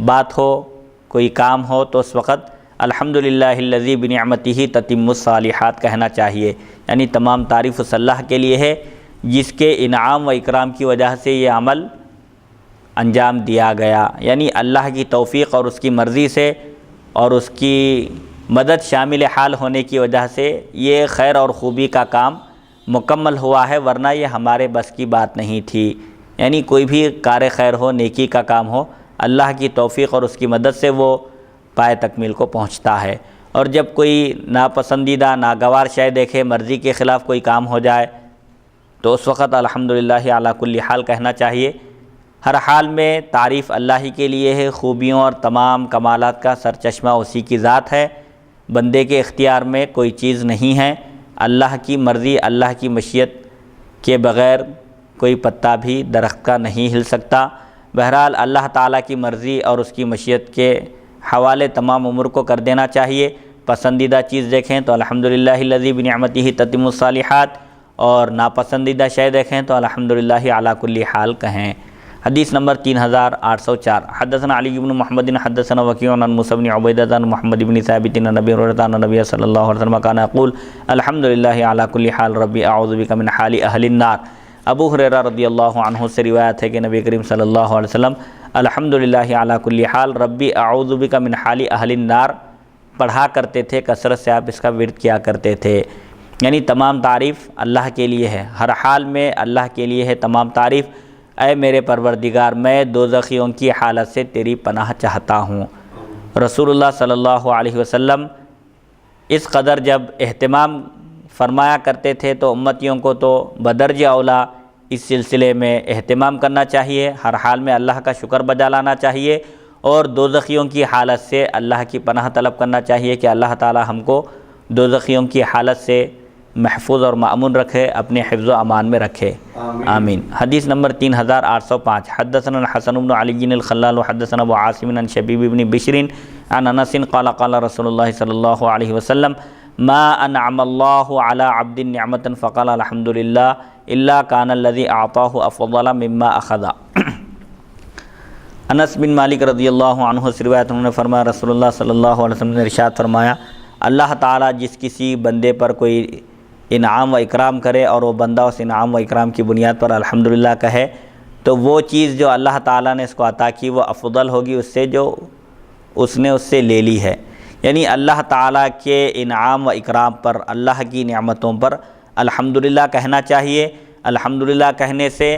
بات ہو، کوئی کام ہو تو اس وقت الحمدللہ الذی بنعمتہ تتم الصالحات کہنا چاہیے، یعنی تمام تعریف اس اللہ کے لیے ہے جس کے انعام و اکرام کی وجہ سے یہ عمل انجام دیا گیا، یعنی اللہ کی توفیق اور اس کی مرضی سے اور اس کی مدد شامل حال ہونے کی وجہ سے یہ خیر اور خوبی کا کام مکمل ہوا ہے، ورنہ یہ ہمارے بس کی بات نہیں تھی۔ یعنی کوئی بھی کار خیر ہو، نیکی کا کام ہو، اللہ کی توفیق اور اس کی مدد سے وہ پائے تکمیل کو پہنچتا ہے۔ اور جب کوئی ناپسندیدہ ناگوار شے دیکھے، مرضی کے خلاف کوئی کام ہو جائے، تو اس وقت الحمدللہ علی کل حال کہنا چاہیے۔ ہر حال میں تعریف اللہ ہی کے لیے ہے، خوبیوں اور تمام کمالات کا سرچشمہ اسی کی ذات ہے، بندے کے اختیار میں کوئی چیز نہیں ہے۔ اللہ کی مرضی، اللہ کی مشیت کے بغیر کوئی پتا بھی درخت کا نہیں ہل سکتا۔ بہرحال اللہ تعالیٰ کی مرضی اور اس کی مشیت کے حوالے تمام امور کو کر دینا چاہیے۔ پسندیدہ چیز دیکھیں تو الحمدللہ الذی بنعمتہ تتم الصالحات، اور ناپسندیدہ شے دیکھیں تو الحمدللہ علی کل حال کہیں۔ حدیث نمبر 3804، حدثنا علی بن محمد حدثنا وکیع عن موسیٰ بن عبیدہ عن محمد بن ثابت عن ابی ہریرہ ان النبی صلی اللہ علیہ وسلم کان یقول الحمدللہ علی کل حال ربی اعوذ بک من حال اہل النار۔ ابو ہریرہ رضی اللہ عنہ سے روایت ہے کہ نبی کریم صلی اللہ علیہ وسلم الحمدللہ علی کل حال ربی اعوذ بک من حال اہل النار پڑھا کرتے تھے، کثرت سے آپ اس کا ورد کیا کرتے تھے۔ یعنی تمام تعریف اللہ کے لیے ہے، ہر حال میں اللہ کے لیے ہے تمام تعریف۔ اے میرے پروردگار، میں دوزخیوں کی حالت سے تیری پناہ چاہتا ہوں۔ رسول اللہ صلی اللہ علیہ وسلم اس قدر جب اہتمام فرمایا کرتے تھے تو امتیوں کو تو بدرجہ اولا اس سلسلے میں اہتمام کرنا چاہیے، ہر حال میں اللہ کا شکر بجا لانا چاہیے، اور دوزخیوں کی حالت سے اللہ کی پناہ طلب کرنا چاہیے کہ اللہ تعالی ہم کو دوزخیوں کی حالت سے محفوظ اور مأمون رکھے، اپنے حفظ و امان میں رکھے، آمین۔ حدیث نمبر 3805، حدثنا الحسن بن علی الخلال حدثنا ابو عاصم عن شبیب بن بشر عن انس قال قال رسول اللہ صلی اللہ علیہ وسلم ما انعم اللہ علی عبد نعمۃ فقال الحمد للہ الا کان الذی اعطاہ افضل مما اخذ۔ انس بن مالک رضی اللہ عنہ سے روایت انہوں نے فرمایا رسول اللہ صلی اللہ علیہ وسلم نے ارشاد فرمایا، اللہ تعالیٰ جس کسی بندے پر کوئی انعام و اکرام کرے اور وہ بندہ اس انعام و اکرام کی بنیاد پر الحمدللہ کہے، تو وہ چیز جو اللہ تعالیٰ نے اس کو عطا کی وہ افضل ہوگی اس سے جو اس نے اس سے لے لی ہے۔ یعنی اللہ تعالیٰ کے انعام و اکرام پر، اللہ کی نعمتوں پر الحمدللہ کہنا چاہیے۔ الحمدللہ کہنے سے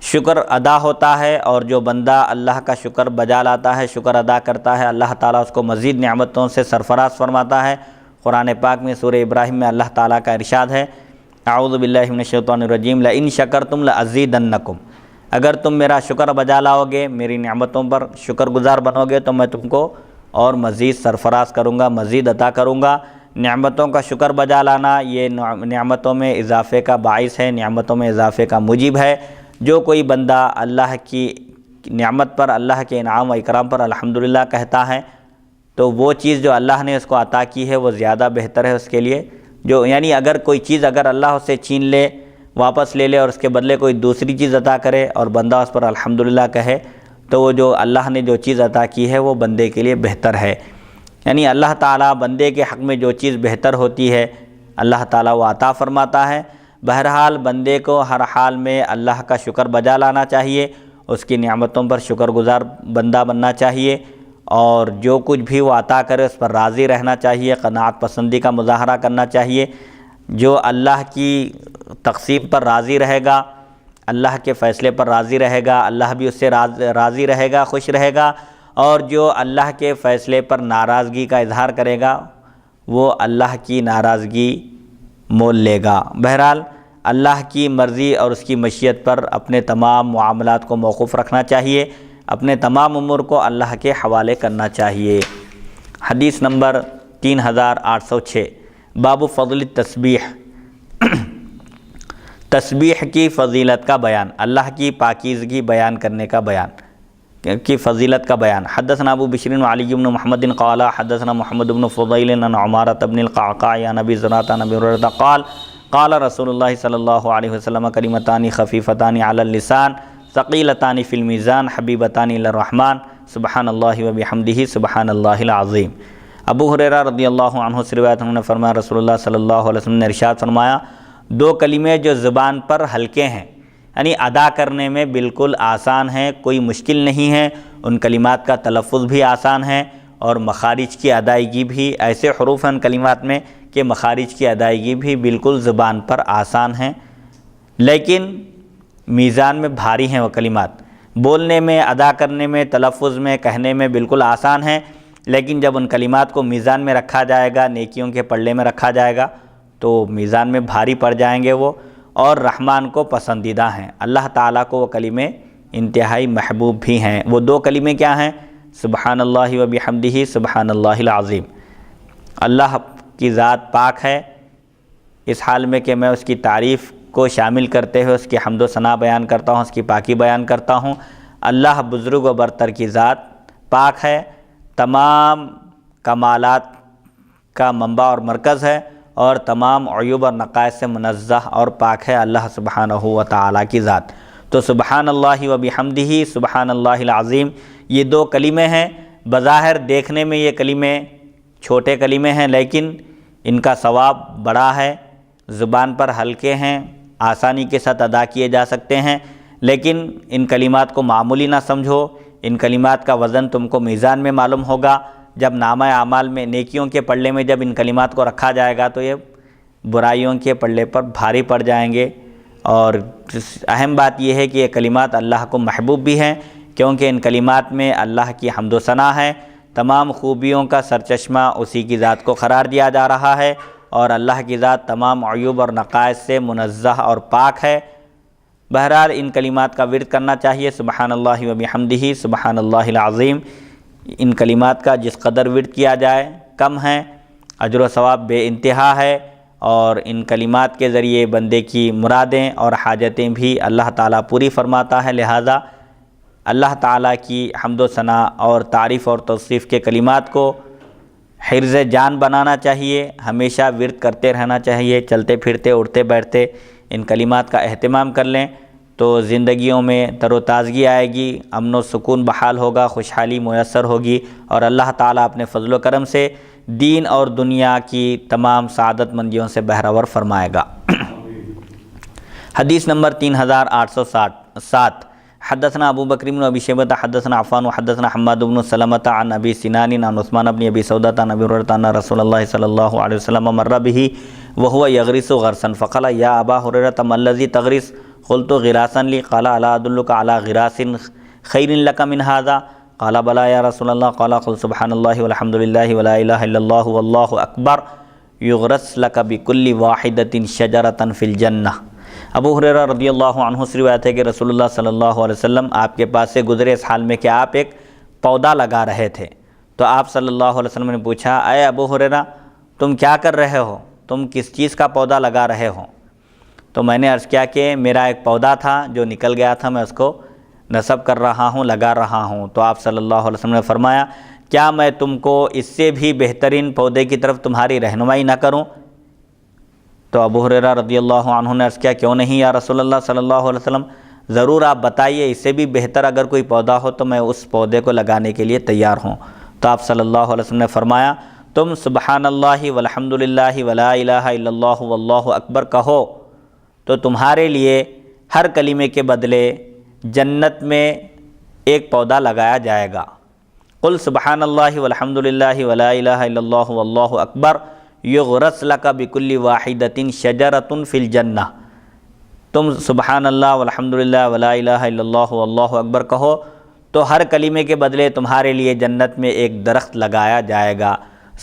شکر ادا ہوتا ہے، اور جو بندہ اللہ کا شکر بجا لاتا ہے، شکر ادا کرتا ہے، اللہ تعالیٰ اس کو مزید نعمتوں سے سرفراز فرماتا ہے۔ قرآن پاک میں سورہ ابراہیم میں اللہ تعالیٰ کا ارشاد ہے، اعوذ باللہ من الشیطان الرجیم، لئن شکرتم لازیدنکم، اگر تم میرا شکر بجا لاؤ گے، میری نعمتوں پر شکر گزار بنو گے تو میں تم کو اور مزید سرفراز کروں گا، مزید عطا کروں گا۔ نعمتوں کا شکر بجا لانا یہ نعمتوں میں اضافے کا باعث ہے، نعمتوں میں اضافے کا موجب ہے۔ جو کوئی بندہ اللہ کی نعمت پر، اللہ کے انعام و اکرام پر الحمدللہ کہتا ہے تو وہ چیز جو اللہ نے اس کو عطا کی ہے وہ زیادہ بہتر ہے اس کے لیے۔ جو یعنی اگر کوئی چیز اگر اللہ اسے چھین لے، واپس لے لے اور اس کے بدلے کوئی دوسری چیز عطا کرے اور بندہ اس پر الحمدللہ کہے، تو وہ جو اللہ نے جو چیز عطا کی ہے وہ بندے کے لیے بہتر ہے۔ یعنی اللہ تعالیٰ بندے کے حق میں جو چیز بہتر ہوتی ہے اللہ تعالیٰ وہ عطا فرماتا ہے۔ بہرحال بندے کو ہر حال میں اللہ کا شکر بجا لانا چاہیے، اس کی نعمتوں پر شکر گزار بندہ بننا چاہیے، اور جو کچھ بھی وہ عطا کرے اس پر راضی رہنا چاہیے، قناعت پسندی کا مظاہرہ کرنا چاہیے۔ جو اللہ کی تقسیم پر راضی رہے گا، اللہ کے فیصلے پر راضی رہے گا، اللہ بھی اس سے راضی رہے گا، خوش رہے گا، اور جو اللہ کے فیصلے پر ناراضگی کا اظہار کرے گا وہ اللہ کی ناراضگی مول لے گا۔ بہرحال اللہ کی مرضی اور اس کی مشیت پر اپنے تمام معاملات کو موقوف رکھنا چاہیے، اپنے تمام امور کو اللہ کے حوالے کرنا چاہیے۔ حدیث نمبر 3806، باب فضل التسبیح، تسبیح کی فضیلت کا بیان، اللہ کی پاکیزگی بیان کرنے کا بیان کی فضیلت کا بیان۔ حدثنا ابو بشر علی بن محمد قال حدثنا محمد بن فضیل عن عمارة بن القعقاع عن ابی زرعة عن ابی ہریرہ قال قال رسول اللہ صلی اللہ علیہ وسلم کلمتان خفیفتان علی اللسان ثقیلتان فی المیزان حبیبتان الی الرحمن سبحان اللہ وبحمدہ سبحان اللہ العظیم۔ ابو ہریرہ رضی اللہ عنہ سے روایت انہوں نے فرمایا رسول اللہ صلی اللہ علیہ وسلم نے ارشاد فرمایا، دو کلمے جو زبان پر ہلکے ہیں، یعنی ادا کرنے میں بالکل آسان ہیں، کوئی مشکل نہیں ہے، ان کلمات کا تلفظ بھی آسان ہے اور مخارج کی ادائیگی بھی، ایسے حروف ہیں ان کلمات میں کہ مخارج کی ادائیگی بھی بالکل زبان پر آسان ہیں، لیکن میزان میں بھاری ہیں وہ کلمات۔ بولنے میں، ادا کرنے میں، تلفظ میں، کہنے میں بالکل آسان ہیں، لیکن جب ان کلمات کو میزان میں رکھا جائے گا، نیکیوں کے پلڑے میں رکھا جائے گا تو میزان میں بھاری پڑ جائیں گے وہ، اور رحمان کو پسندیدہ ہیں، اللہ تعالیٰ کو وہ کلمے انتہائی محبوب بھی ہیں۔ وہ دو کلمے کیا ہیں؟ سبحان اللہ و بحمدہ سبحان اللہ العظیم۔ اللہ کی ذات پاک ہے، اس حال میں کہ میں اس کی تعریف کو شامل کرتے ہوئے اس کی حمد و ثنا بیان کرتا ہوں، اس کی پاکی بیان کرتا ہوں۔ اللہ بزرگ و برتر کی ذات پاک ہے، تمام کمالات کا منبع اور مرکز ہے، اور تمام عیوب اور نقائص سے منزہ اور پاک ہے اللہ سبحانہ و تعالیٰ کی ذات۔ تو سبحان اللہ و بحمدہ سبحان اللہ العظیم، یہ دو کلمے ہیں۔ بظاہر دیکھنے میں یہ کلمے چھوٹے کلمے ہیں، لیکن ان کا ثواب بڑا ہے، زبان پر ہلکے ہیں، آسانی کے ساتھ ادا کیے جا سکتے ہیں، لیکن ان کلمات کو معمولی نہ سمجھو۔ ان کلمات کا وزن تم کو میزان میں معلوم ہوگا، جب نامہ اعمال میں، نیکیوں کے پلڑے میں جب ان کلمات کو رکھا جائے گا تو یہ برائیوں کے پلڑے پر بھاری پڑ جائیں گے۔ اور اہم بات یہ ہے کہ یہ کلمات اللہ کو محبوب بھی ہیں، کیونکہ ان کلمات میں اللہ کی حمد و ثنا ہے، تمام خوبیوں کا سرچشمہ اسی کی ذات کو قرار دیا جا رہا ہے، اور اللہ کی ذات تمام عیوب اور نقائص سے منزہ اور پاک ہے۔ بہرحال ان کلمات کا ورد کرنا چاہیے، سبحان اللہ و بحمدہ سبحان اللہ العظیم۔ ان کلمات کا جس قدر ورد کیا جائے کم ہے، اجر و ثواب بے انتہا ہے، اور ان کلمات کے ذریعے بندے کی مرادیں اور حاجتیں بھی اللہ تعالیٰ پوری فرماتا ہے۔ لہٰذا اللہ تعالیٰ کی حمد و ثنا اور تعریف اور توصیف کے کلمات کو حرز جان بنانا چاہیے، ہمیشہ ورد کرتے رہنا چاہیے، چلتے پھرتے اٹھتے بیٹھتے ان کلمات کا اہتمام کر لیں تو زندگیوں میں تر و تازگی آئے گی، امن و سکون بحال ہوگا، خوشحالی میسر ہوگی، اور اللہ تعالیٰ اپنے فضل و کرم سے دین اور دنیا کی تمام سعادت مندیوں سے بہرور فرمائے گا۔ حدیث نمبر 3807، حدثنا ابو بکر بن ابی شیبۃ حدثنا عفان حدثنا حماد بن سلمۃ عن ابی سنان عن عثمان بن ابی سودۃ عن ابی ہریرہ ان رسول اللہ صلی اللہ علیہ وسلم مر به وهو يغرس غرسا فقال یا ابا ہریرہ ما الذی تغرس قلت غراسا لی قال الا ادلک علی غراس خیر لک من هذا قال بلى یا رسول اللہ قال قل سبحان اللہ والحمد للہ ولا الہ الا اللہ واللہ اکبر یغرس لک بکل واحدۃ شجرۃ فی الجنہ۔ ابو ہریرہ رضی اللہ عنہ سے روایت ہے کہ رسول اللہ صلی اللہ علیہ وسلم آپ کے پاس سے گزرے اس حال میں کہ آپ ایک پودا لگا رہے تھے، تو آپ صلی اللہ علیہ وسلم نے پوچھا اے ابو ہریرہ تم کیا کر رہے ہو، تم کس چیز کا پودا لگا رہے ہو؟ تو میں نے عرض کیا کہ میرا ایک پودا تھا جو نکل گیا تھا، میں اس کو نصب کر رہا ہوں، لگا رہا ہوں۔ تو آپ صلی اللہ علیہ وسلم نے فرمایا کیا میں تم کو اس سے بھی بہترین پودے کی طرف تمہاری رہنمائی نہ کروں؟ تو ابو ہریرہ رضی اللہ عنہ نے عرض کیا کیوں نہیں یا رسول اللہ صلی اللہ علیہ وسلم، ضرور آپ بتائیے، اس سے بھی بہتر اگر کوئی پودا ہو تو میں اس پودے کو لگانے کے لیے تیار ہوں۔ تو آپ صلی اللہ علیہ وسلم نے فرمایا تم سبحان اللہ والحمد للہ ولا الہ الا اللہ واللہ اکبر کہو تو تمہارے لیے ہر کلمے کے بدلے جنت میں ایک پودا لگایا جائے گا۔ قل سبحان اللہ والحمد للہ ولا الہ الا اللہ واللہ اکبر یغرس لک بکل واحدۃ شجرۃ فی الجنہ۔ تم سبحان اللہ والحمد للہ ولا الہ الا اللہ واللہ اکبر کہو تو ہر کلمے کے بدلے تمہارے لیے جنت میں ایک درخت لگایا جائے گا۔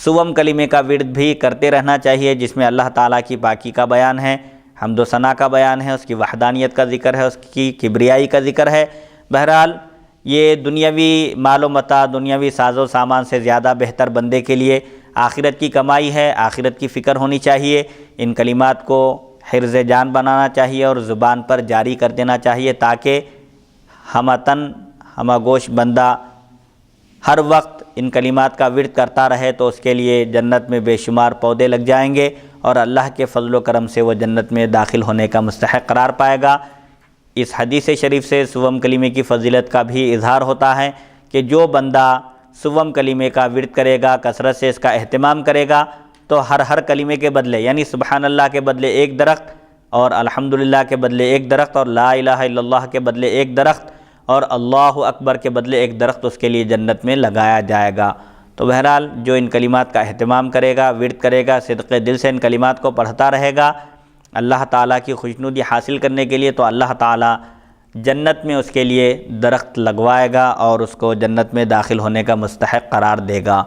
سوم کلمے کا ورد بھی کرتے رہنا چاہیے، جس میں اللہ تعالیٰ کی پاکی کا بیان ہے، حمد و ثنا کا بیان ہے، اس کی وحدانیت کا ذکر ہے، اس کی کبریائی کا ذکر ہے۔ بہرحال یہ دنیاوی مال و متاع، دنیاوی ساز و سامان سے زیادہ بہتر بندے کے لیے آخرت کی کمائی ہے، آخرت کی فکر ہونی چاہیے۔ ان کلمات کو حرز جان بنانا چاہیے اور زبان پر جاری کر دینا چاہیے، تاکہ ہمہ تن ہمہ گوش بندہ ہر وقت ان کلمات کا ورد کرتا رہے تو اس کے لیے جنت میں بے شمار پودے لگ جائیں گے، اور اللہ کے فضل و کرم سے وہ جنت میں داخل ہونے کا مستحق قرار پائے گا۔ اس حدیث شریف سے سوم کلمے کی فضیلت کا بھی اظہار ہوتا ہے کہ جو بندہ سوم کلمے کا ورد کرے گا، کثرت سے اس کا اہتمام کرے گا، تو ہر کلمے کے بدلے، یعنی سبحان اللہ کے بدلے ایک درخت، اور الحمدللہ کے بدلے ایک درخت، اور لا الہ الا اللہ کے بدلے ایک درخت، اور اللہ اکبر کے بدلے ایک درخت اس کے لیے جنت میں لگایا جائے گا۔ تو بہرحال جو ان کلمات کا اہتمام کرے گا، ورد کرے گا، صدق دل سے ان کلمات کو پڑھتا رہے گا، اللہ تعالیٰ کی خوشنودی حاصل کرنے کے لیے، تو اللہ تعالیٰ جنت میں اس کے لیے درخت لگوائے گا اور اس کو جنت میں داخل ہونے کا مستحق قرار دے گا۔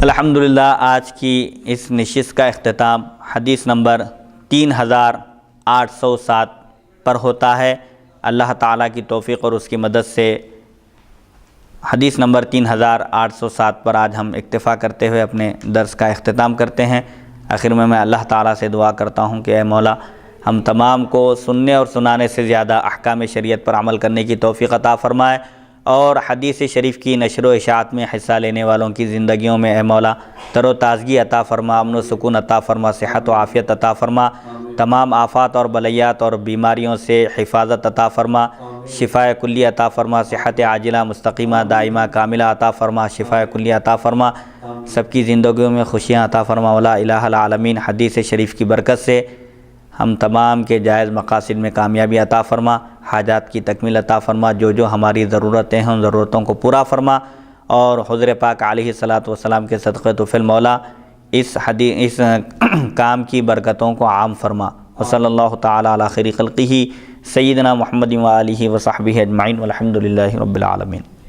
الحمدللہ آج کی اس نشست کا اختتام حدیث نمبر 3807 پر ہوتا ہے۔ اللہ تعالیٰ کی توفیق اور اس کی مدد سے حدیث نمبر 3807 پر آج ہم اکتفا کرتے ہوئے اپنے درس کا اختتام کرتے ہیں۔ آخر میں اللہ تعالیٰ سے دعا کرتا ہوں کہ اے مولا ہم تمام کو سننے اور سنانے سے زیادہ احکام شریعت پر عمل کرنے کی توفیق عطا فرمائے، اور حدیث شریف کی نشر و اشاعت میں حصہ لینے والوں کی زندگیوں میں اے مولا تر و تازگی عطا فرما، امن و سکون عطا فرما، صحت و عافیت عطا فرما، تمام آفات اور بلیات اور بیماریوں سے حفاظت عطا فرما، شفاء کلی عطا فرما، صحت عاجلہ مستقیمہ دائمہ کاملہ عطا فرما، شفاء کلی عطا فرما، سب کی زندگیوں میں خوشیاں عطا فرما ولا الہ العالمین۔ حدیث شریف کی برکت سے ہم تمام کے جائز مقاصد میں کامیابی عطا فرما، حاجات کی تکمیل عطا فرما، جو ہماری ضرورتیں ہیں ان ضرورتوں کو پورا فرما، اور حضور پاک علیہ الصلاۃ والسلام کے صدقے طفل مولا اس کام کی برکتوں کو عام فرما۔ وصلی اللہ تعالی علی خیر خلقہ سیدنا محمد و آلہ و صحبہ اجمعین والحمد للہ رب العالمین۔